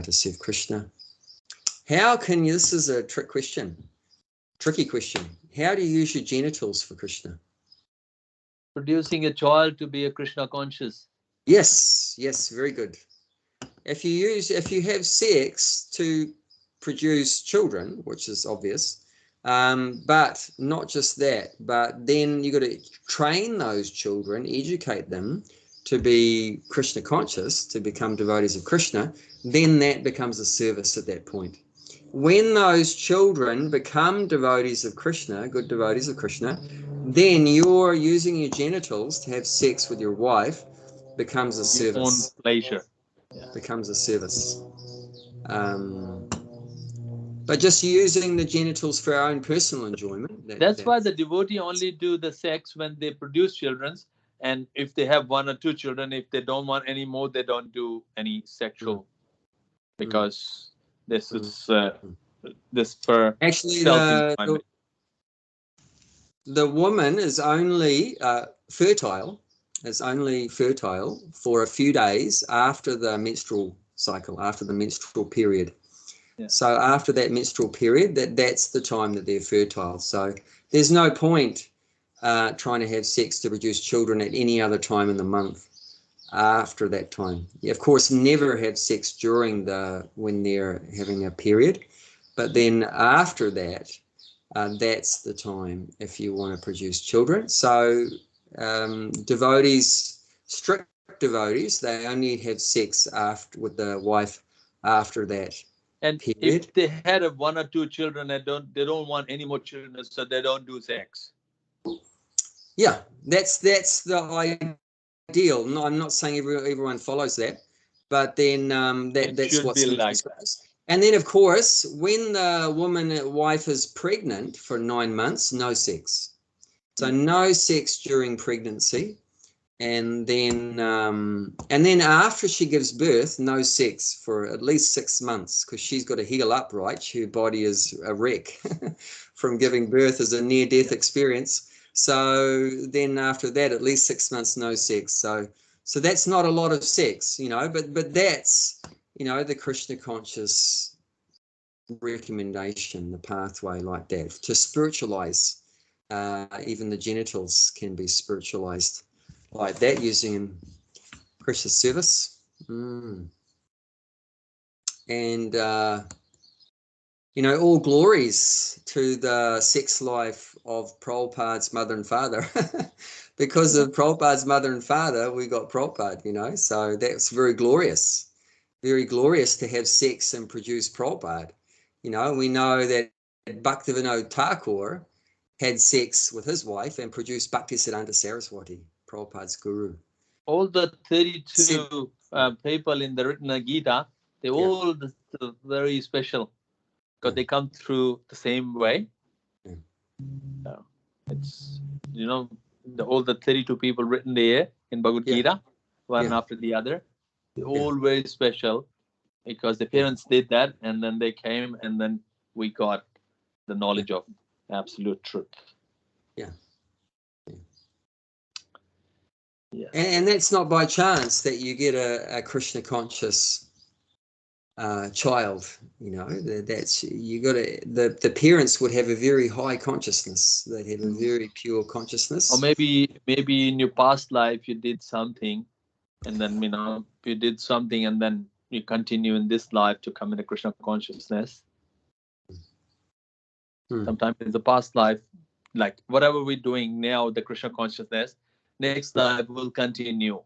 to serve Krishna. How can you, this is a tricky question. How do you use your genitals for Krishna? Producing a child to be a Krishna conscious. Yes, very good. If you have sex to produce children, which is obvious, but not just that, but then you got to train those children, educate them to be Krishna conscious, to become devotees of Krishna, then that becomes a service at that point. When those children become devotees of Krishna, good devotees of Krishna, then you're using your genitals to have sex with your wife becomes a service. Your own pleasure. Yeah. Becomes a service. But just using the genitals for our own personal enjoyment. That's why the devotee only do the sex when they produce children. And if they have 1 or 2 children, if they don't want any more, they don't do any sexual. Because this is this for actually self-enjoyment. The woman is only fertile. Is only fertile for a few days after the menstrual cycle, after the menstrual period. Yeah. So after that menstrual period, that's the time that they're fertile. So there's no point trying to have sex to produce children at any other time in the month after that time. You, of course, never have sex during when they're having a period, but then after that, that's the time if you want to produce children. So devotees, strict devotees, they only have sex with the wife after that. And period. If they had 1 or 2 children, they don't want any more children, so they don't do sex. Yeah, that's the ideal. No, I'm not saying everyone follows that, but then that's what's like. And then, of course, when the wife is pregnant for 9 months, no sex. So no sex during pregnancy. And then after she gives birth, no sex for at least 6 months, because she's got to heal up, right? Her body is a wreck from giving birth, is a near-death experience. So then after that, at least 6 months, no sex. So that's not a lot of sex, you know, but that's, you know, the Krishna conscious recommendation, the pathway like that, to spiritualize. Even the genitals can be spiritualized like that using Krishna service. And you know, all glories to the sex life of Prabhupada's mother and father. Because of Prabhupada's mother and father, we got Prabhupada, you know, so that's very glorious to have sex and produce Prabhupada. You know, we know that Bhaktivinoda Thakur had sex with his wife and produced Bhaktisiddhanta Saraswati, Prabhupada's guru. All the 32 people in the written Gita, they're all very special because they come through the same way. It's, you know, all the 32 people written there in Bhagavad Gita, one after the other, they're all very special because the parents did that, and then they came, and then we got the knowledge of absolute truth. And that's not by chance that you get a Krishna conscious child. You know, that's, you got to, the parents would have a very high consciousness. They'd have a very pure consciousness. Or maybe in your past life you did something, and then, you know, you did something, and then you continue in this life to come into Krishna consciousness. Sometimes in the past life, like whatever we're doing now, the Krishna consciousness, next life will continue.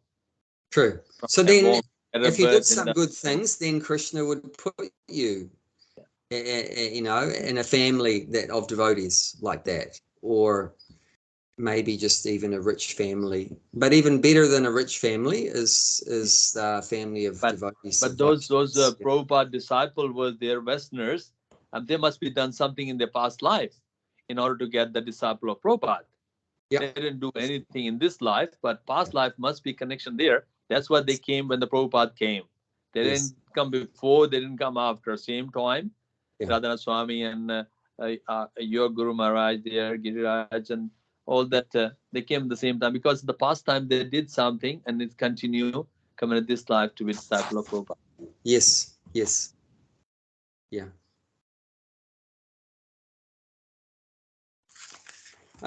True. So then, if you did some good things, then Krishna would put you, you know, in a family of devotees like that, or maybe just even a rich family. But even better than a rich family is the family of devotees. But those Prabhupada disciples were their Westerners, and they must be done something in their past life in order to get the disciple of Prabhupada. Yeah. They didn't do anything in this life, but past life must be connection there. That's why they came when the Prabhupada came. They didn't come before, they didn't come after. Same time, Radhana Swami and your Guru Maharaj there, Giriraj, and all that, they came at the same time, because the past time they did something and it continue coming at this life to be disciple of Prabhupada. Yes, yes. Yeah.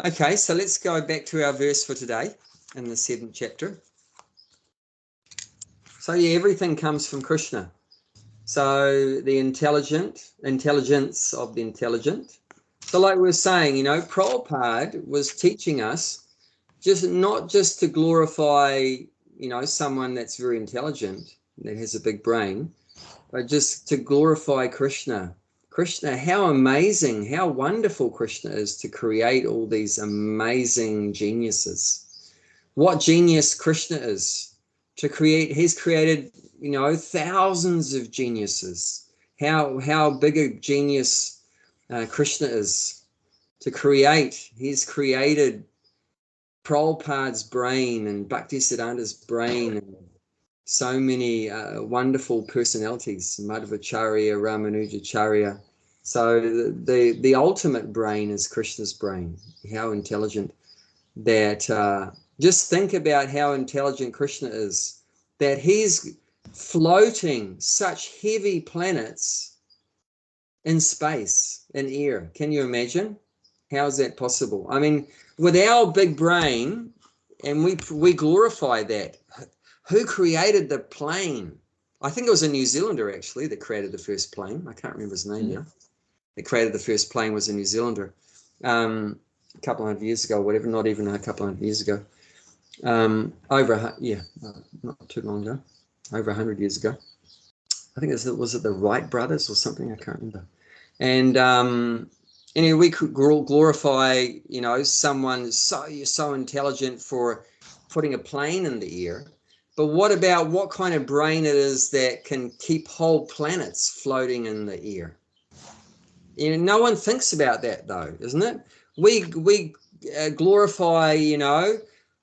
Okay, so let's go back to our verse for today in the 7th chapter. So yeah, everything comes from Krishna. So the intelligence of the intelligent. So like we were saying, Prabhupada was teaching us not just to glorify, someone that's very intelligent, that has a big brain, but just to glorify Krishna. Krishna, how amazing, how wonderful Krishna is to create all these amazing geniuses. What genius Krishna is to create. He's created, thousands of geniuses. How big a genius Krishna is to create. He's created Prabhupada's brain and Bhaktisiddhanta's brain and so many wonderful personalities, Madhvacharya, Ramanujacharya. So the ultimate brain is Krishna's brain. How intelligent that, just think about how intelligent Krishna is, that he's floating such heavy planets in space, in air. Can you imagine? How is that possible? I mean, with our big brain, and we glorify that. Who created the plane? I think it was a New Zealander, actually, that created the first plane. I can't remember his name now. That created the first plane was a New Zealander. A couple hundred years ago, whatever, not even a couple hundred years ago. Not too long ago. Over 100 years ago. I think was it the Wright brothers or something? I can't remember. And anyway, we could glorify, someone so intelligent for putting a plane in the air. But what about what kind of brain it is that can keep whole planets floating in the air? No one thinks about that, though, isn't it? We glorify,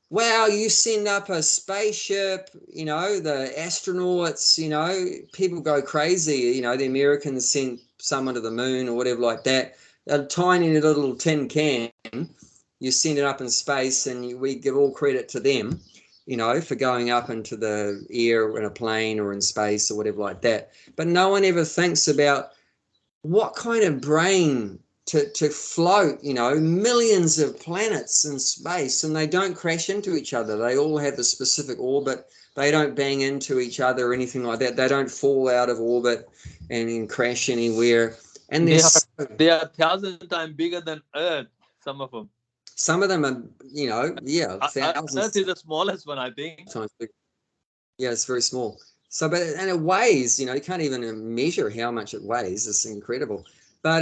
wow, you send up a spaceship, the astronauts, people go crazy, the Americans sent someone to the moon or whatever like that. A tiny little tin can, you send it up in space, and we give all credit to them, for going up into the air in a plane or in space or whatever like that. But no one ever thinks about what kind of brain to float, millions of planets in space, and they don't crash into each other. They all have a specific orbit. They don't bang into each other or anything like that. They don't fall out of orbit and crash anywhere. And they are 1,000 times bigger than Earth, some of them. Some of them are, thousands. Earth is the smallest one, I think. Times bigger. Yeah, it's very small. So, and it weighs, you can't even measure how much it weighs. It's incredible. But,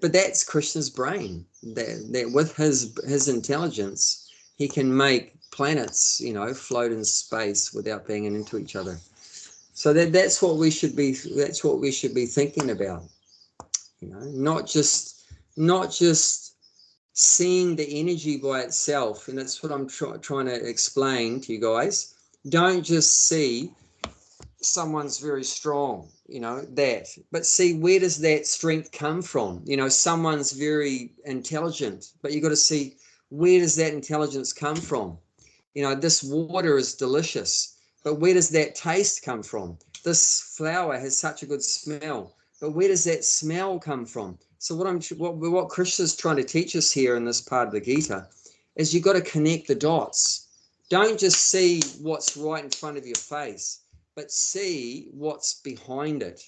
but that's Krishna's brain, that with his intelligence, he can make planets, float in space without banging into each other. So that's what we should be thinking about, not just seeing the energy by itself. And that's what I'm trying to explain to you guys. Don't just see someone's very strong, but see, where does that strength come from? Someone's very intelligent, but you got to see, where does that intelligence come from? This water is delicious, but where does that taste come from? This flower has such a good smell, but where does that smell come from? So what Krishna's trying to teach us here in this part of the Gita is you got to connect the dots. Don't just see what's right in front of your face, but see what's behind it.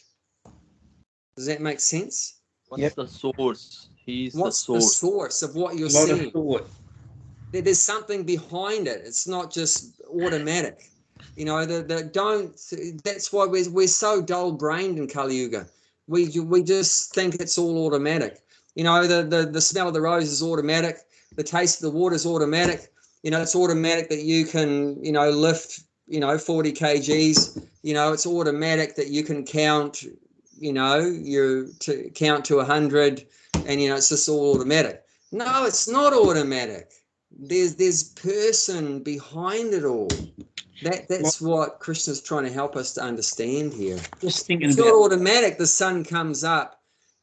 Does that make sense? What's the source? What's the source of what you're seeing? There's something behind it. It's not just automatic. That's why we're so dull-brained in Kali Yuga. We just think it's all automatic. The smell of the rose is automatic. The taste of the water is automatic. It's automatic that you can, lift, 40 kgs. It's automatic that you can count, count to 100, and, it's just all automatic. No, it's not automatic. There's person behind it all. That's what Krishna's trying to help us to understand here. Just thinking it's about not automatic. The sun comes up,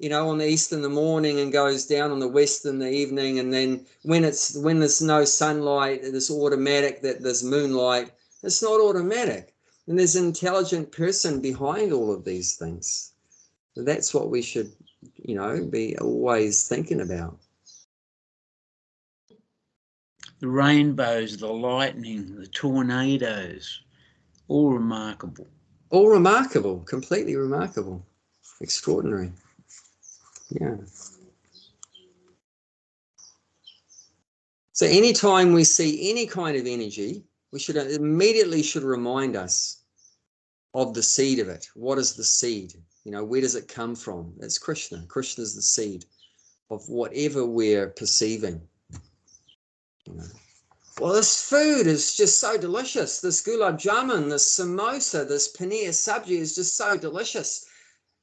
on the east in the morning and goes down on the west in the evening, and then when there's no sunlight, it's automatic that there's moonlight. It's not automatic. And there's an intelligent person behind all of these things. So that's what we should, be always thinking about. the rainbows, the lightning, the tornadoes, all remarkable. All remarkable, completely remarkable, extraordinary. Yeah. So anytime we see any kind of energy, we should immediately remind us of the seed of it. What is the seed? Where does it come from? It's Krishna. Krishna is the seed of whatever we're perceiving. Well, this food is just so delicious. This gulab jamun, this samosa, this paneer sabji is just so delicious.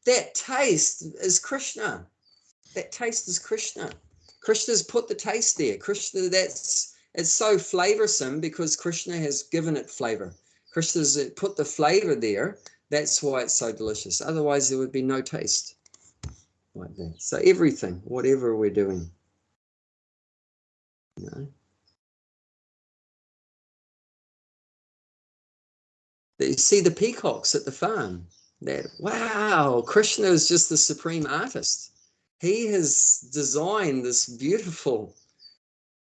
That taste is Krishna. That taste is Krishna. Krishna's put the taste there. Krishna, it's so flavorsome because Krishna has given it flavor. Krishna's put the flavor there. That's why it's so delicious. Otherwise, there would be no taste like that. So everything, whatever we're doing, You see the peacocks at the farm. Wow, Krishna is just the supreme artist. He has designed this beautiful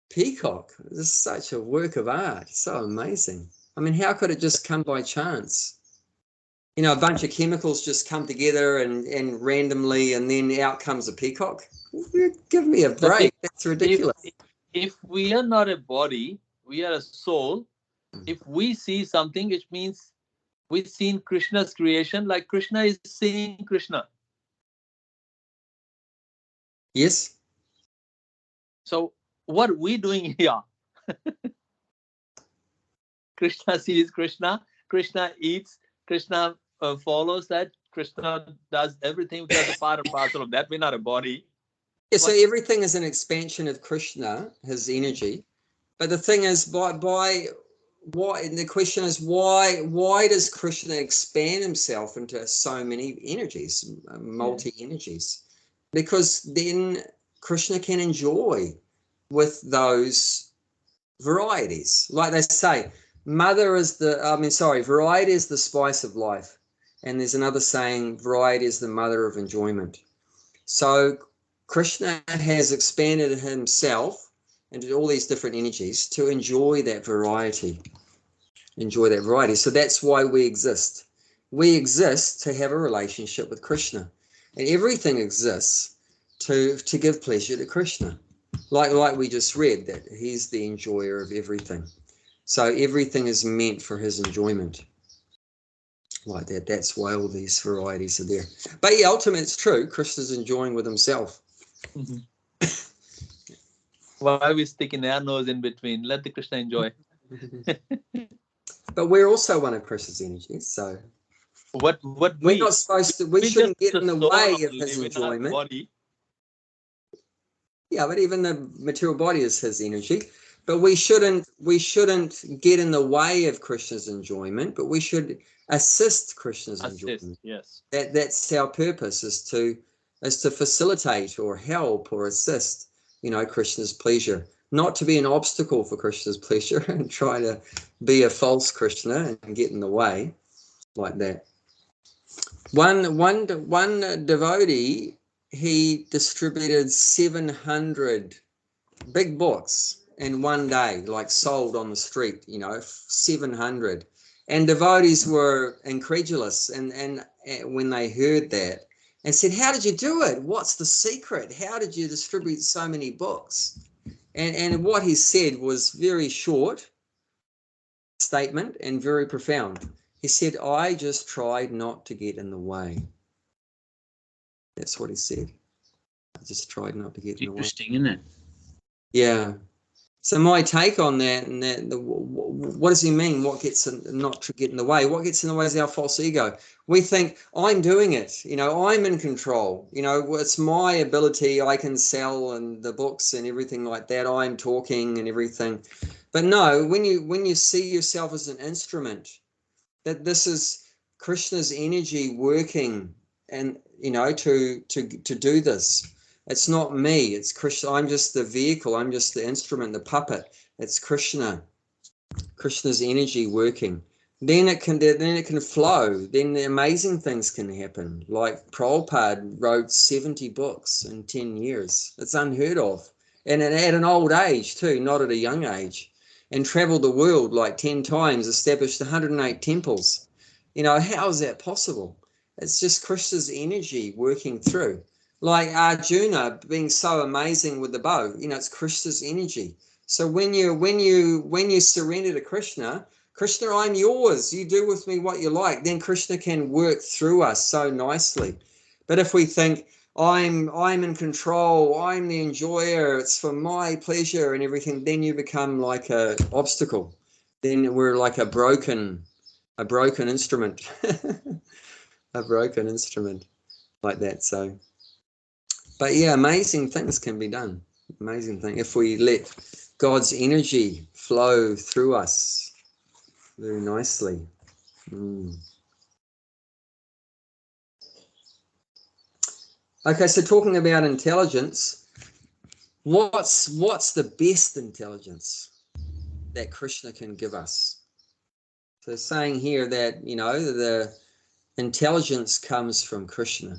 peacock. This is such a work of art. So amazing. I mean, how could it just come by chance? A bunch of chemicals just come together and randomly, and then out comes a peacock. Give me a break. That's ridiculous. If we are not a body, we are a soul. If we see something, which means we've seen Krishna's creation, like Krishna is seeing Krishna. Yes. So what are we doing here? Krishna sees Krishna. Krishna eats. Krishna follows that. Krishna does everything. We are the part and parcel of that. We're not a body. Yeah, so everything is an expansion of Krishna, his energy. But the thing is, why? The question is, why does Krishna expand himself into so many energies, multi-energies? Because then Krishna can enjoy with those varieties. Like they say, variety is the spice of life. And there's another saying, variety is the mother of enjoyment. So Krishna has expanded himself into all these different energies to enjoy that variety. So that's why we exist. We exist to have a relationship with Krishna. And everything exists to give pleasure to Krishna. Like we just read, that he's the enjoyer of everything. So everything is meant for his enjoyment. Like that. That's why all these varieties are there. But yeah, ultimately it's true. Krishna's enjoying with himself. Mm-hmm. Why are we sticking our nose in between? Let the Krishna enjoy. But we're also one of Krishna's energies. So we're not supposed to. We shouldn't get in the way of his enjoyment. Body. Yeah, but even the material body is his energy. But we shouldn't get in the way of Krishna's enjoyment, but we should assist Krishna's enjoyment. Yes. That's our purpose, is to facilitate or help or assist, Krishna's pleasure. Not to be an obstacle for Krishna's pleasure and try to be a false Krishna and get in the way like that. One devotee, he distributed 700 big books in one day, like sold on the street, 700. And devotees were incredulous and when they heard that and said, how did you do it? What's the secret? How did you distribute so many books? And what he said was very short statement and very profound. He said, I just tried not to get in the way. That's what he said. I just tried not to get in the way. Interesting, isn't it? Yeah. So my take on that, and what does he mean? What gets not to get in the way? What gets in the way is our false ego. We think I'm doing it. You know, I'm in control. You know, it's my ability. I can sell and the books and everything like that. I'm talking and everything. But no, when you see yourself as an instrument, that this is Krishna's energy working, and you know, to do this. It's not me, it's Krishna. I'm just the vehicle, I'm just the instrument, the puppet. It's Krishna's energy working. Then it can flow. Then the amazing things can happen. Like Prabhupada wrote 70 books in 10 years. It's unheard of. And at an old age too, not at a young age. And traveled the world like 10 times, established 108 temples. You know, how is that possible? It's just Krishna's energy working through. Like Arjuna being so amazing with the bow, you know, it's Krishna's energy. So when you surrender to Krishna, Krishna, I'm yours. You do with me what you like. Then Krishna can work through us so nicely. But if we think I'm in control, I'm the enjoyer, it's for my pleasure and everything, then you become like a obstacle. Then we're like a broken instrument, a broken instrument like that. So, but yeah, amazing things can be done. Amazing thing if we let God's energy flow through us very nicely. Okay, so talking about intelligence, what's the best intelligence that Krishna can give us? So saying here that, you know, the intelligence comes from Krishna.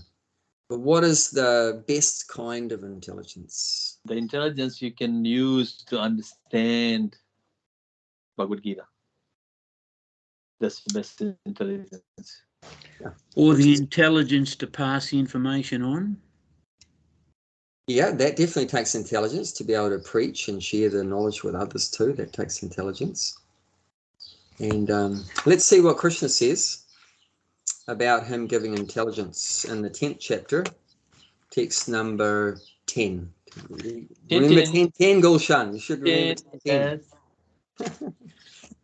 But what is the best kind of intelligence? The intelligence you can use to understand Bhagavad Gita. That's the best intelligence. Yeah. Or the intelligence to pass information on. Yeah, that definitely takes intelligence to be able to preach and share the knowledge with others too. That takes intelligence. And let's see what Krishna says about him giving intelligence in the 10th chapter, text number 10. Remember 10, Gulshan. You should remember 10. Yes.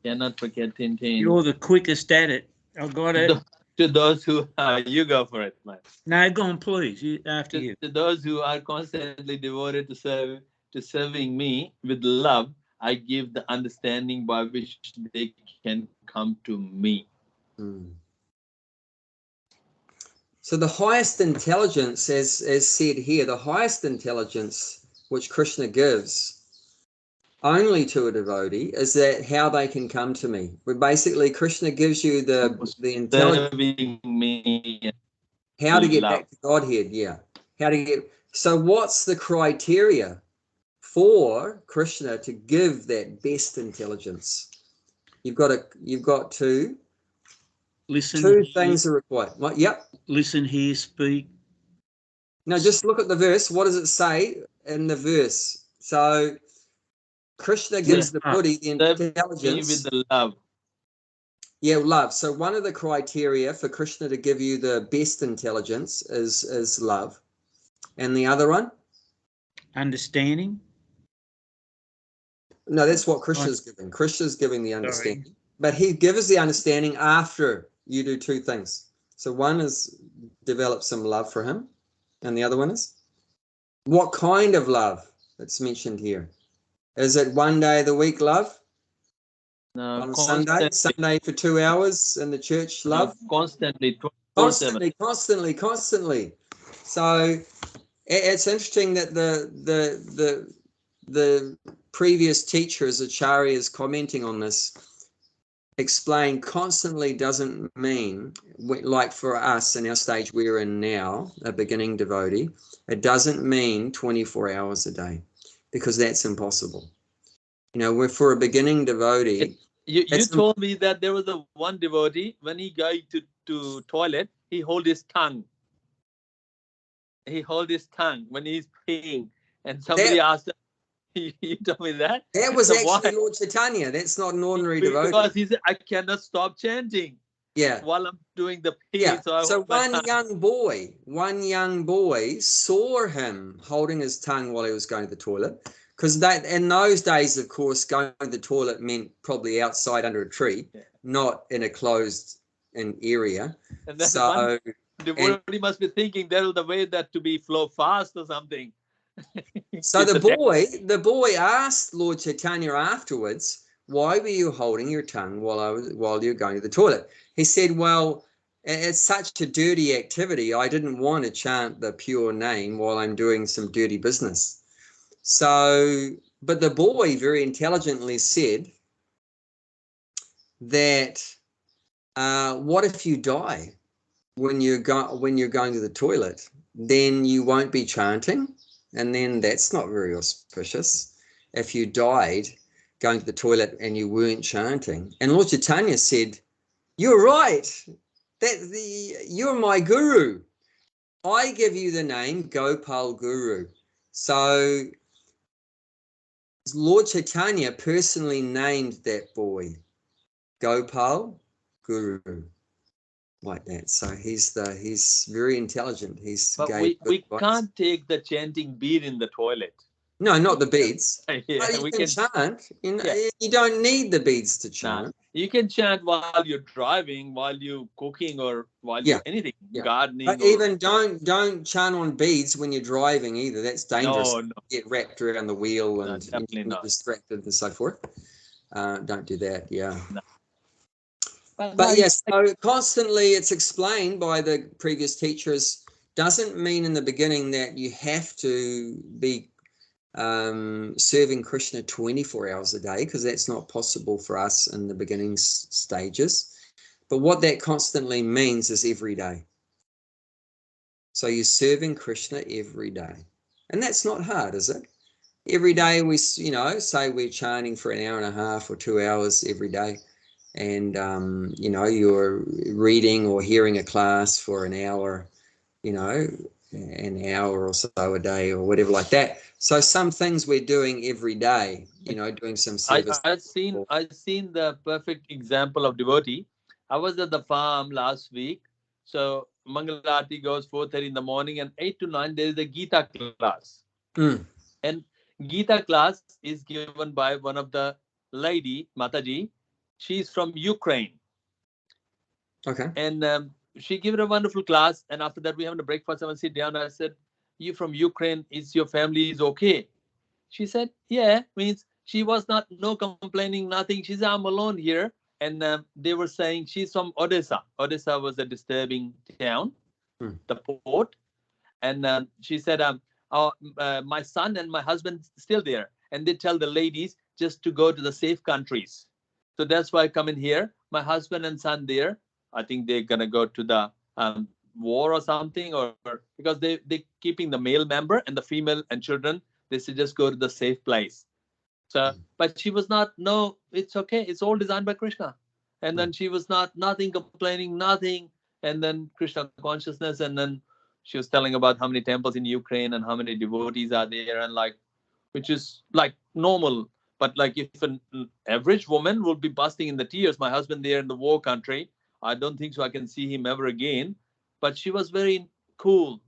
Cannot forget 10. You're the quickest at it. I got it. To those who you go for it, man. No, go on, please. After you. To those who are constantly devoted to serving me with love, I give the understanding by which they can come to me. So the highest intelligence, as said here, the highest intelligence which Krishna gives only to a devotee is that how they can come to me. Where basically Krishna gives you the intelligence, Me how to get love. back to Godhead. Yeah, how to get. So what's the criteria for Krishna to give that best intelligence? You've got to listen. Two things are required. Yep. Listen, hear, speak. No, just look at the verse. What does it say in the verse? So Krishna gives the Buddhi the intelligence. With the love. Yeah, love. So one of the criteria for Krishna to give you the best intelligence is love. And the other one? Understanding. No, that's what Krishna's giving. Krishna's giving the understanding. Sorry. But he gives the understanding after you do two things. So one is develop some love for him. And the other one is? What kind of love that's mentioned here? Is it one day of the week love? No, on Sunday for 2 hours in the church, love? No, constantly. So it's interesting that the previous teachers, acharyas, commenting on this, explain constantly doesn't mean, like for us in our stage we're in now, a beginning devotee, it doesn't mean 24 hours a day, because that's impossible. You know, we're for a beginning devotee. You told me that there was one devotee, when he got to toilet, he hold his tongue. He hold his tongue when he's praying. And somebody asked him, you told me that? That was actually Lord Chaitanya. That's not an ordinary devotee. Because he said, I cannot stop chanting. Yeah. While I'm doing the prayer. Yeah. So one young boy saw him holding his tongue while he was going to the toilet. because in those days, of course, going to the toilet meant probably outside under a tree, not in a closed area. And then so devotee must be thinking there's the way that to be flow fast or something. So the boy asked Lord Chaitanya afterwards, why were you holding your tongue while you're going to the toilet? He said, well, it's such a dirty activity. I didn't want to chant the pure name while I'm doing some dirty business. So, but the boy very intelligently said that, what if you die when you're going to the toilet? Then you won't be chanting, and then that's not very auspicious. If you died going to the toilet and you weren't chanting. And Lord Chaitanya said, you're right. You're my guru. I give you the name Gopal Guru. So Lord Chaitanya personally named that boy Gopal Guru, like that. So he's very intelligent. But we can't take the chanting bead in the toilet. No, not the beads. Yeah, you can chant. You don't need the beads to chant. Nah, you can chant while you're driving, while you're cooking, or while you're anything, gardening. But even don't chant on beads when you're driving either. That's dangerous. No. Get wrapped around the wheel and definitely get not. distracted and so forth. Don't do that. Yeah. No. But yes, so constantly it's explained by the previous teachers. Doesn't mean in the beginning that you have to be serving Krishna 24 hours a day, because that's not possible for us in the beginning stages. But what that constantly means is every day. So you're serving Krishna every day, and that's not hard, is it? Every day we, say we're chanting for an hour and a half or 2 hours every day, and you're reading or hearing a class for an hour, an hour or so a day or whatever like that. So some things we're doing every day, doing some service. I've seen the perfect example of devotee. I was at the farm last week. So Mangalarti goes 4:30 in the morning, and 8 to 9 there is a Gita class. And Gita class is given by one of the lady, Mataji. She's from Ukraine. Okay. And she gave a wonderful class. And after that, we having a breakfast. I went sit down. I said, "You from Ukraine? Is your family is okay?" She said, "Yeah." Means she was no complaining, nothing. She said, "I'm alone here." And they were saying she's from Odessa. Odessa was a disturbing town, the port. And she said, my son and my husband still there. And they tell the ladies just to go to the safe countries. So that's why I come in here. My husband and son there. I think they're going to go to the war or something, or because they're keeping the male member and the female and children. They should just go to the safe place. So, but she was not, no, it's okay. It's all designed by Krishna. And then she was nothing complaining, nothing. And then Krishna consciousness. And then she was telling about how many temples in Ukraine and how many devotees are there, and which is like normal. But like if an average woman will be busting in the tears, my husband there in the war country, I don't think so I can see him ever again. But she was very cool.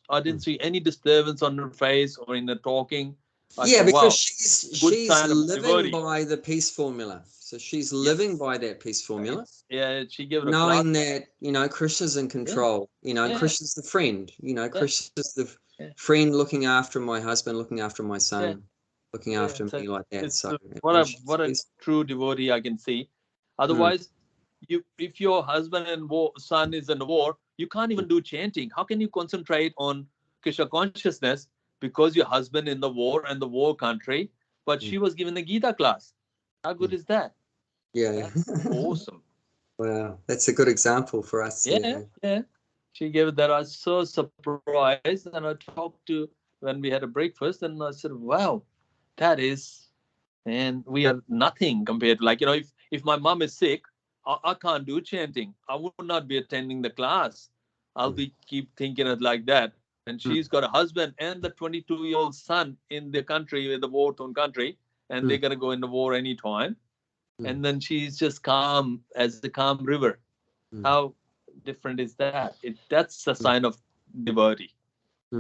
I didn't see any disturbance on her face or in the talking. Because wow, she's living by the peace formula. So she's living by that peace formula. Yeah, she gave it knowing that Krishna's in control. Krishna's the friend. Krishna's the friend looking after my husband, looking after my son, looking after me like that. So what a true devotee I can see. Otherwise, if your husband and son is in the war, you can't even do chanting. How can you concentrate on Krishna consciousness? Because your husband in the war and the war country, but she was given the Gita class. How good is that? Yeah. Awesome. Wow. That's a good example for us. Yeah. She gave it that. I was so surprised. And I talked to when we had a breakfast, and I said, wow, that is, and we are nothing compared to if my mom is sick, I can't do chanting. I would not be attending the class. I'll be keep thinking it like that. And she's got a husband and the 22-year-old son in the country, in the war-torn country, and they're going to go in the war anytime. And then she's just calm as the calm river. How different is that? That's a sign of devotee,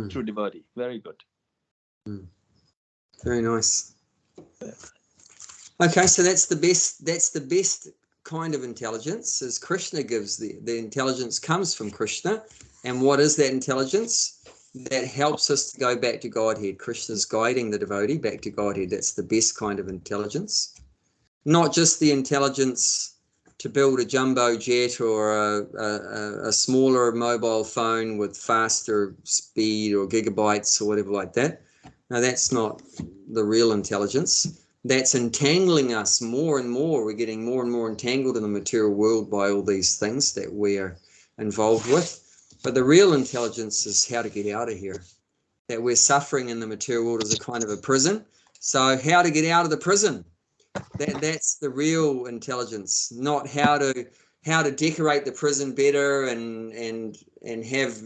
true devotee. Very good. Very nice. Okay, so that's the best kind of intelligence, is Krishna gives. The intelligence comes from Krishna. And what is that intelligence? That helps us to go back to Godhead. Krishna's guiding the devotee back to Godhead. That's the best kind of intelligence. Not just the intelligence to build a jumbo jet or a smaller mobile phone with faster speed or gigabytes or whatever like that. No, that's not the real intelligence. That's entangling us more and more. We're getting more and more entangled in the material world by all these things that we're involved with. But the real intelligence is how to get out of here. That we're suffering in the material world is a kind of a prison. So how to get out of the prison? That's the real intelligence, not how to decorate the prison better and have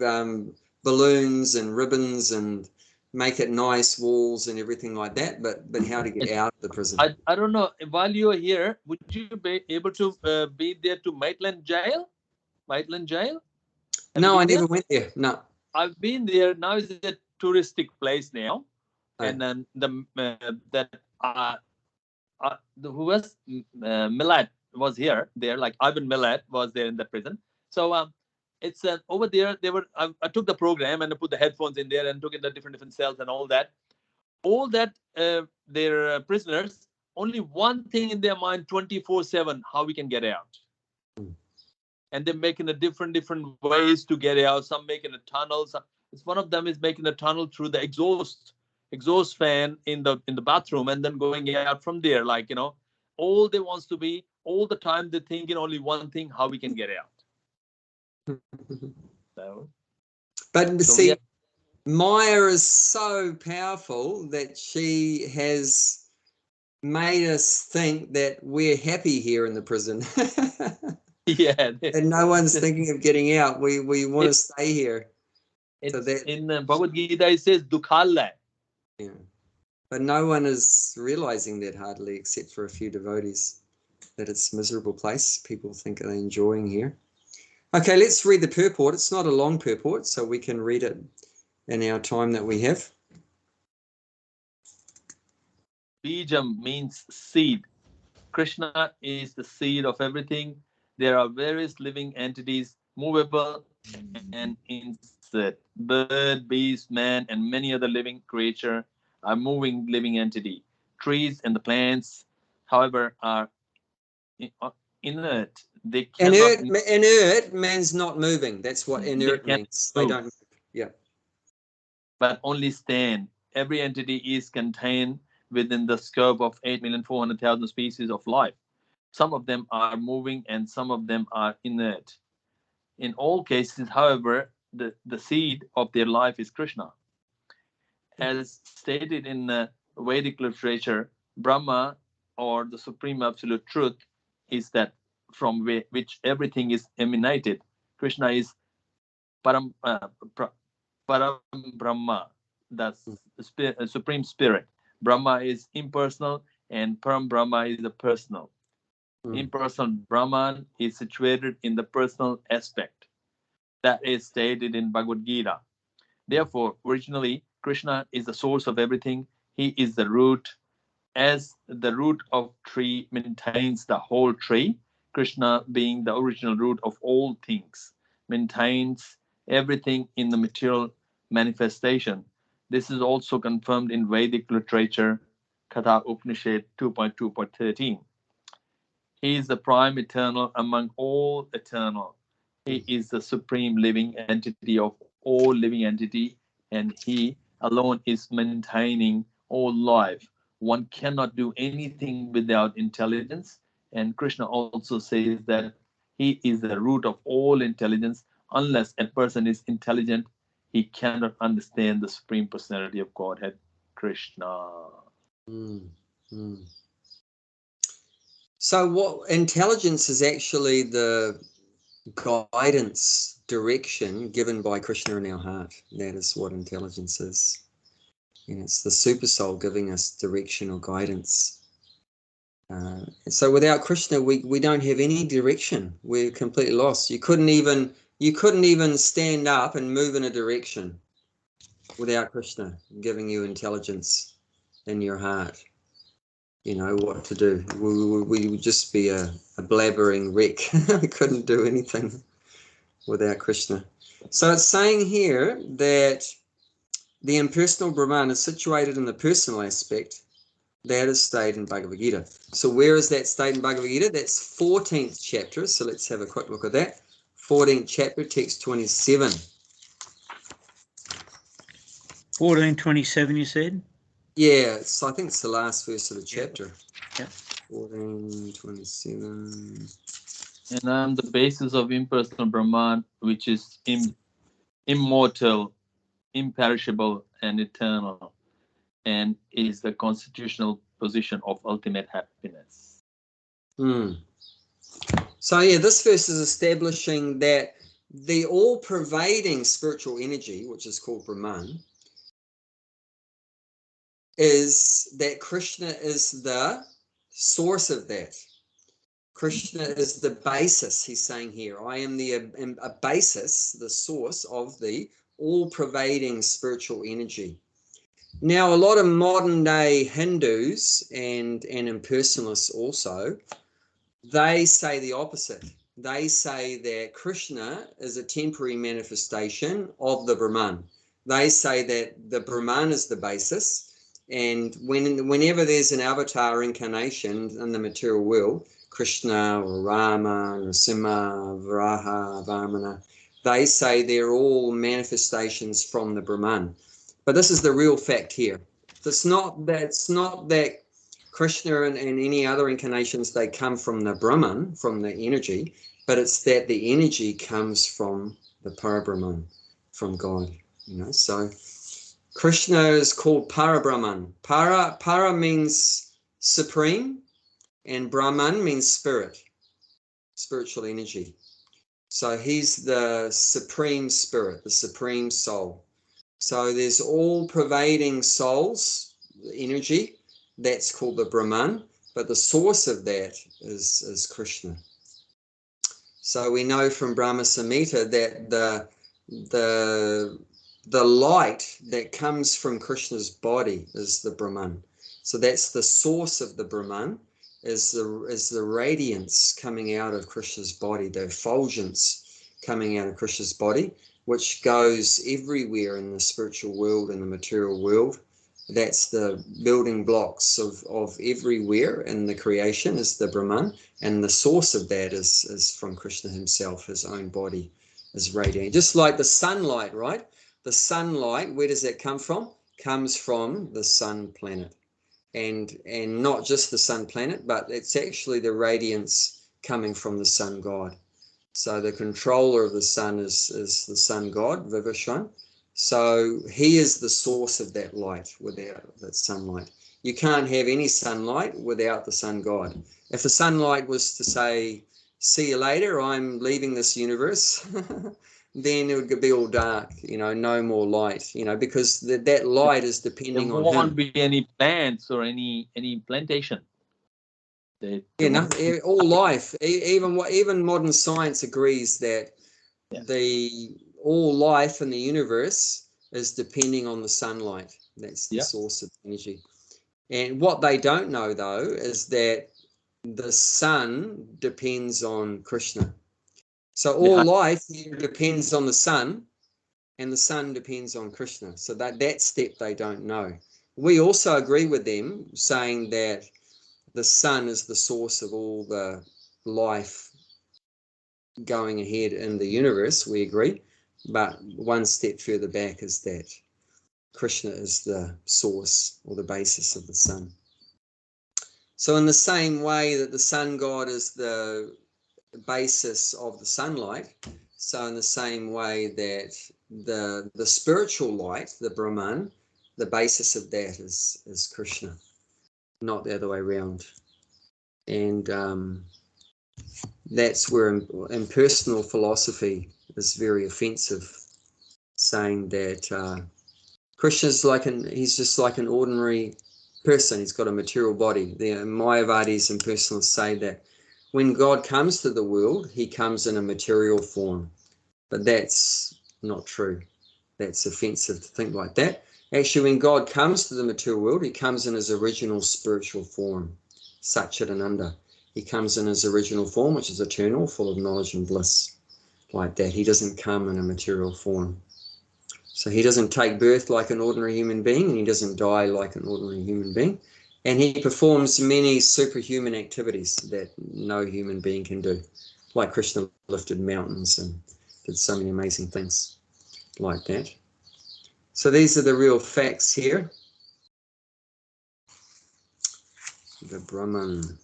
balloons and ribbons and make it nice walls and everything like that, but how to get out of the prison. I don't know, while you are here, would you be able to be there to Maitland Jail? No, I never went there. No, I've been there. Now it's a touristic place now. Oh. And then who was Millet was there, like Ivan Millet was there in the prison. So it's over there. I took the program and I put the headphones in there and took in the different cells and all that. They're prisoners. Only one thing in their mind, 24/7, how we can get out. And they're making a different ways to get out. Some making a tunnel. One of them is making a tunnel through the exhaust fan in the bathroom and then going out from there. Like, all they wants to be all the time. They're thinking only one thing: how we can get out. See, Maya is so powerful that she has made us think that we're happy here in the prison. Yeah. And no one's thinking of getting out. We want to stay here. So in Bhagavad Gita, it says Dukhala. Yeah. But no one is realizing that hardly, except for a few devotees, that it's a miserable place. People think they're enjoying here. Okay, let's read the purport. It's not a long purport, so we can read it in our time that we have. Bijam means seed. Krishna is the seed of everything. There are various living entities, movable and insect. Bird, beast, man, and many other living creatures are moving living entity. Trees and the plants, however, are inert. They cannot inert means not moving. That's what inert means. They don't move. Yeah. But only stand. Every entity is contained within the scope of 8,400,000 species of life. Some of them are moving and some of them are inert. In all cases, however, the seed of their life is Krishna. As stated in Vedic literature, Brahma, or the Supreme Absolute Truth, is that from which everything is emanated. Krishna is Param Brahma, that's the Supreme Spirit. Brahma is impersonal and Param Brahma is the personal. Impersonal Brahman is situated in the personal aspect. That is stated in Bhagavad Gita. Therefore, originally, Krishna is the source of everything. He is the root. As the root of tree maintains the whole tree, Krishna, being the original root of all things, maintains everything in the material manifestation. This is also confirmed in Vedic literature, Katha Upanishad 2.2.13. He is the prime eternal among all eternal. He is the supreme living entity of all living entity, and he alone is maintaining all life. One cannot do anything without intelligence, and Krishna also says that he is the root of all intelligence. Unless a person is intelligent, he cannot understand the Supreme Personality of Godhead, Krishna. So what intelligence is actually the guidance, direction given by Krishna in our heart. That is what intelligence is. And it's the super soul giving us direction or guidance. So without Krishna, we don't have any direction. We're completely lost. You couldn't even stand up and move in a direction without Krishna giving you intelligence in your heart, you know, what to do. We would just be a blabbering wreck. We couldn't do anything without Krishna. So it's saying here that the impersonal Brahman is situated in the personal aspect. That is stated in Bhagavad Gita. So where is that stated in Bhagavad Gita? That's 14th chapter. So let's have a quick look at that. 14th chapter, text 27. 14:27, you said? Yeah, I think it's the last verse of the chapter. Yeah. 14:27. And I am the basis of impersonal Brahman, which is immortal, imperishable, and eternal, and is the constitutional position of ultimate happiness. So yeah, this verse is establishing that the all-pervading spiritual energy, which is called Brahman, is that Krishna is the source of that. Krishna is the basis, he's saying here. I am a basis, the source of the all-pervading spiritual energy. Now, a lot of modern-day Hindus and impersonalists also, they say the opposite. They say that Krishna is a temporary manifestation of the Brahman. They say that the Brahman is the basis, and whenever there's an avatar incarnation in the material world, Krishna or Rama, Nrsimha, Varaha, Vamana, they say they're all manifestations from the Brahman. But this is the real fact here. It's not that Krishna and any other incarnations, they come from the Brahman, from the energy, but it's that the energy comes from the Parabrahman, from God. You know, so Krishna is called Parabrahman. Para means supreme, and Brahman means spirit, spiritual energy. So he's the supreme spirit, the supreme soul. So there's all-pervading souls, energy, that's called the Brahman, but the source of that is Krishna. So we know from Brahma Samhita that the light that comes from Krishna's body is the Brahman. So that's the source of the Brahman, is the radiance coming out of Krishna's body, the effulgence coming out of Krishna's body, which goes everywhere in the spiritual world and the material world. That's the building blocks of everywhere in the creation is the Brahman, and the source of that is from Krishna himself. His own body is radiant. Just like the sunlight, right? The sunlight, where does that come from? Comes from the sun planet. And not just the sun planet, but it's actually the radiance coming from the sun god. So the controller of the sun is the sun god, Vivishwan. So he is the source of that light, without that sunlight. You can't have any sunlight without the sun god. If the sunlight was to say, see you later, I'm leaving this universe, then it would be all dark, you know, no more light, you know, because that light is depending on him. There won't be any plants or any plantation. All life, even modern science agrees that all life in the universe is depending on the sunlight. That's the source of energy. And what they don't know, though, is that the sun depends on Krishna. So all life depends on the sun, and the sun depends on Krishna. So that step they don't know. We also agree with them, saying that the sun is the source of all the life going ahead in the universe. We agree. But one step further back is that Krishna is the source or the basis of the sun. So in the same way that the sun god is the basis of the sunlight, so in the same way that the spiritual light, the Brahman, the basis of that is Krishna, not the other way around. And that's where impersonal philosophy is very offensive, saying that Krishna's he's just like an ordinary person. He's got a material body. The Mayavadis and impersonalists say that when God comes to the world, he comes in a material form. But that's not true. That's offensive to think like that. Actually, when God comes to the material world, he comes in his original spiritual form, Satchitananda. He comes in his original form, which is eternal, full of knowledge and bliss, like that. He doesn't come in a material form. So he doesn't take birth like an ordinary human being, and he doesn't die like an ordinary human being. And he performs many superhuman activities that no human being can do. Like Krishna lifted mountains and did so many amazing things like that. So these are the real facts here. The Brahman.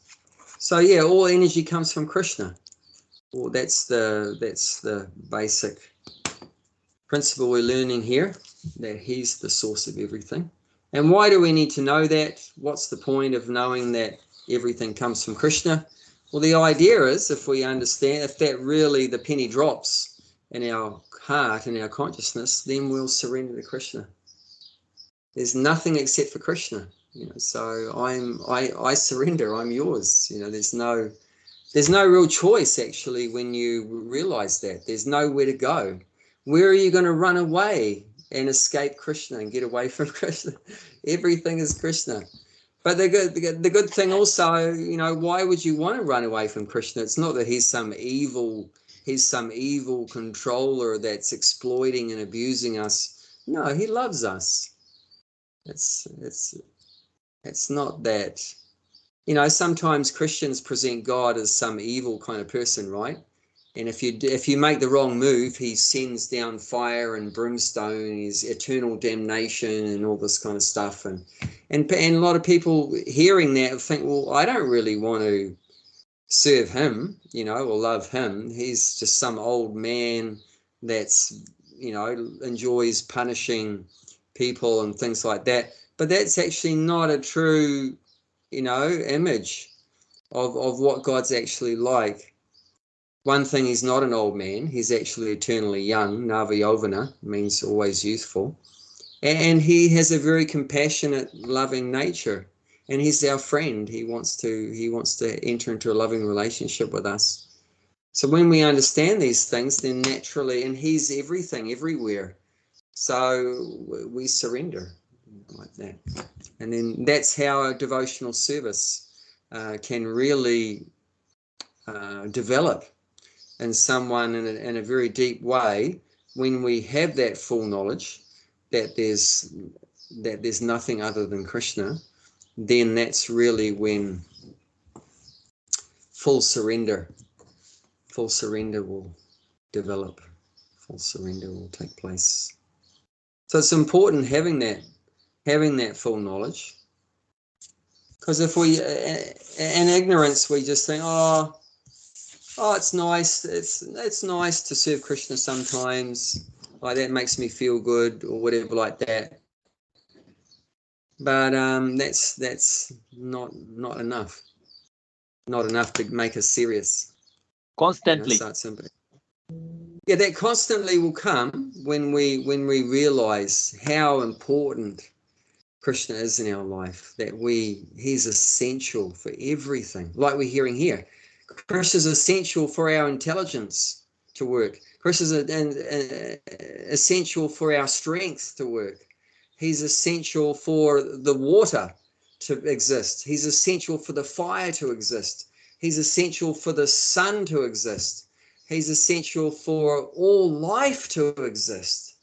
So yeah, all energy comes from Krishna. Well, that's the basic principle we're learning here, that he's the source of everything. And why do we need to know that? What's the point of knowing that everything comes from Krishna? Well, the idea is, if we understand, if that really the penny drops in our heart and our consciousness, then we'll surrender to Krishna. There's nothing except for Krishna, so I surrender, I'm yours. There's no real choice actually when you realize that. There's nowhere to go. Where are you going to run away and escape Krishna and get away from Krishna? Everything is Krishna. But the good thing also, why would you want to run away from Krishna? It's not that he's some evil controller that's exploiting and abusing us. No, he loves us. It's not that. Sometimes Christians present God as some evil kind of person, right? And if you make the wrong move, he sends down fire and brimstone, his eternal damnation and all this kind of stuff. And a lot of people hearing that think, well, I don't really want to serve him, or love him. He's just some old man that's, enjoys punishing people and things like that. But that's actually not a true, image of what God's actually like. One thing, he's not an old man. He's actually eternally young. Navayovana means always youthful. And he has a very compassionate, loving nature. And he's our friend. He wants to enter into a loving relationship with us. So when we understand these things, then naturally, and he's everything, everywhere. So we surrender like that. And then that's how a devotional service can really develop in someone in a very deep way, when we have that full knowledge that there's nothing other than Krishna. Then that's really when full surrender will develop, full surrender will take place. So it's important having that full knowledge, because if we in ignorance we just think, oh, it's nice. It's nice to serve Krishna sometimes. Like that makes me feel good, or whatever like that. But that's not enough. Not enough to make us serious. Constantly. So it's simple. Yeah, that constantly will come when we realize how important Krishna is in our life. That he's essential for everything. Like we're hearing here. Krishna is essential for our intelligence to work. Krishna is essential for our strength to work. He's essential for the water to exist. He's essential for the fire to exist. He's essential for the sun to exist. He's essential for all life to exist.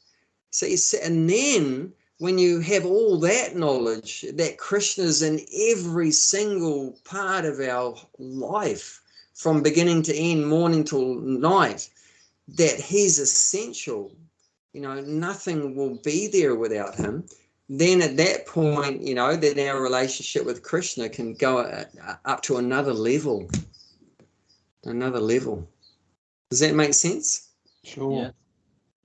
And then when you have all that knowledge, that Krishna's in every single part of our life, from beginning to end, morning till night, that he's essential, nothing will be there without him. Then at that point, then our relationship with Krishna can go up to another level. Does that make sense? Sure. Yeah.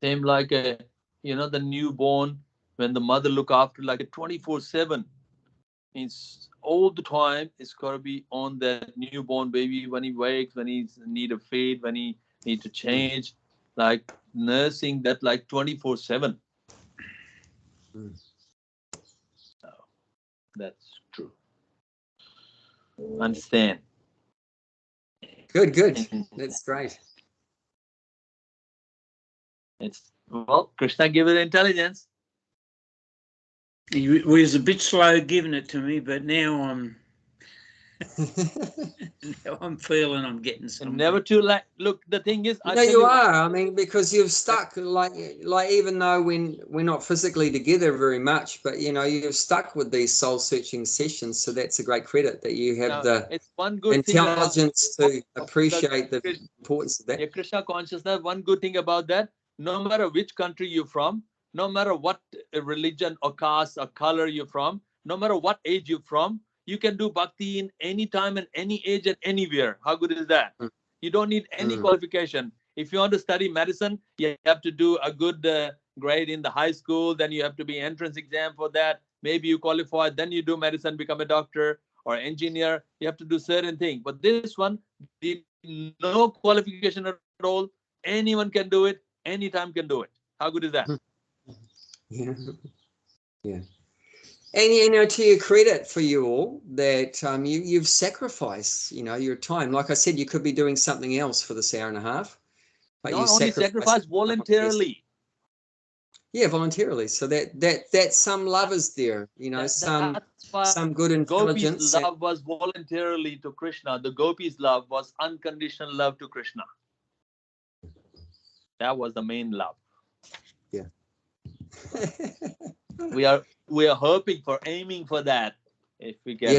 Same like the newborn, when the mother look after like a 24/7. It's all the time. It's got to be on that newborn baby when he wakes, when he's in need of feed, when he need to change, like nursing that like 24/7. So that's true. Understand. Good. That's great. Krishna give it intelligence. He was a bit slow giving it to me, but now I'm feeling I'm getting something. Never too late. Look, the thing is, No, you are. I mean, because you've stuck, like even though we're not physically together very much, but you know, you've stuck with these soul searching sessions. So that's a great credit that you have it's one good intelligence to appreciate the importance of that. Yeah, Krishna consciousness. One good thing about that, no matter which country you're from, no matter what religion or caste or color you're from, no matter what age you're from, you can do bhakti in any time and any age and anywhere. How good is that? You don't need any qualification. If you want to study medicine, you have to do a good grade in the high school. Then you have to be entrance exam for that. Maybe you qualify. Then you do medicine, become a doctor or engineer. You have to do certain things. But this one, no qualification at all. Anyone can do it. Anytime can do it. How good is that? Yeah. Yeah. And you know, to your credit for you all, that you've sacrificed, you know, your time. Like I said, you could be doing something else for this hour and a half. But not only sacrifice voluntarily. Yeah, voluntarily. So that some love is there, you know, some good intelligence. Gopi's love was voluntarily to Krishna. The Gopi's love was unconditional love to Krishna. That was the main love. Yeah. we are hoping for, aiming for that. If we get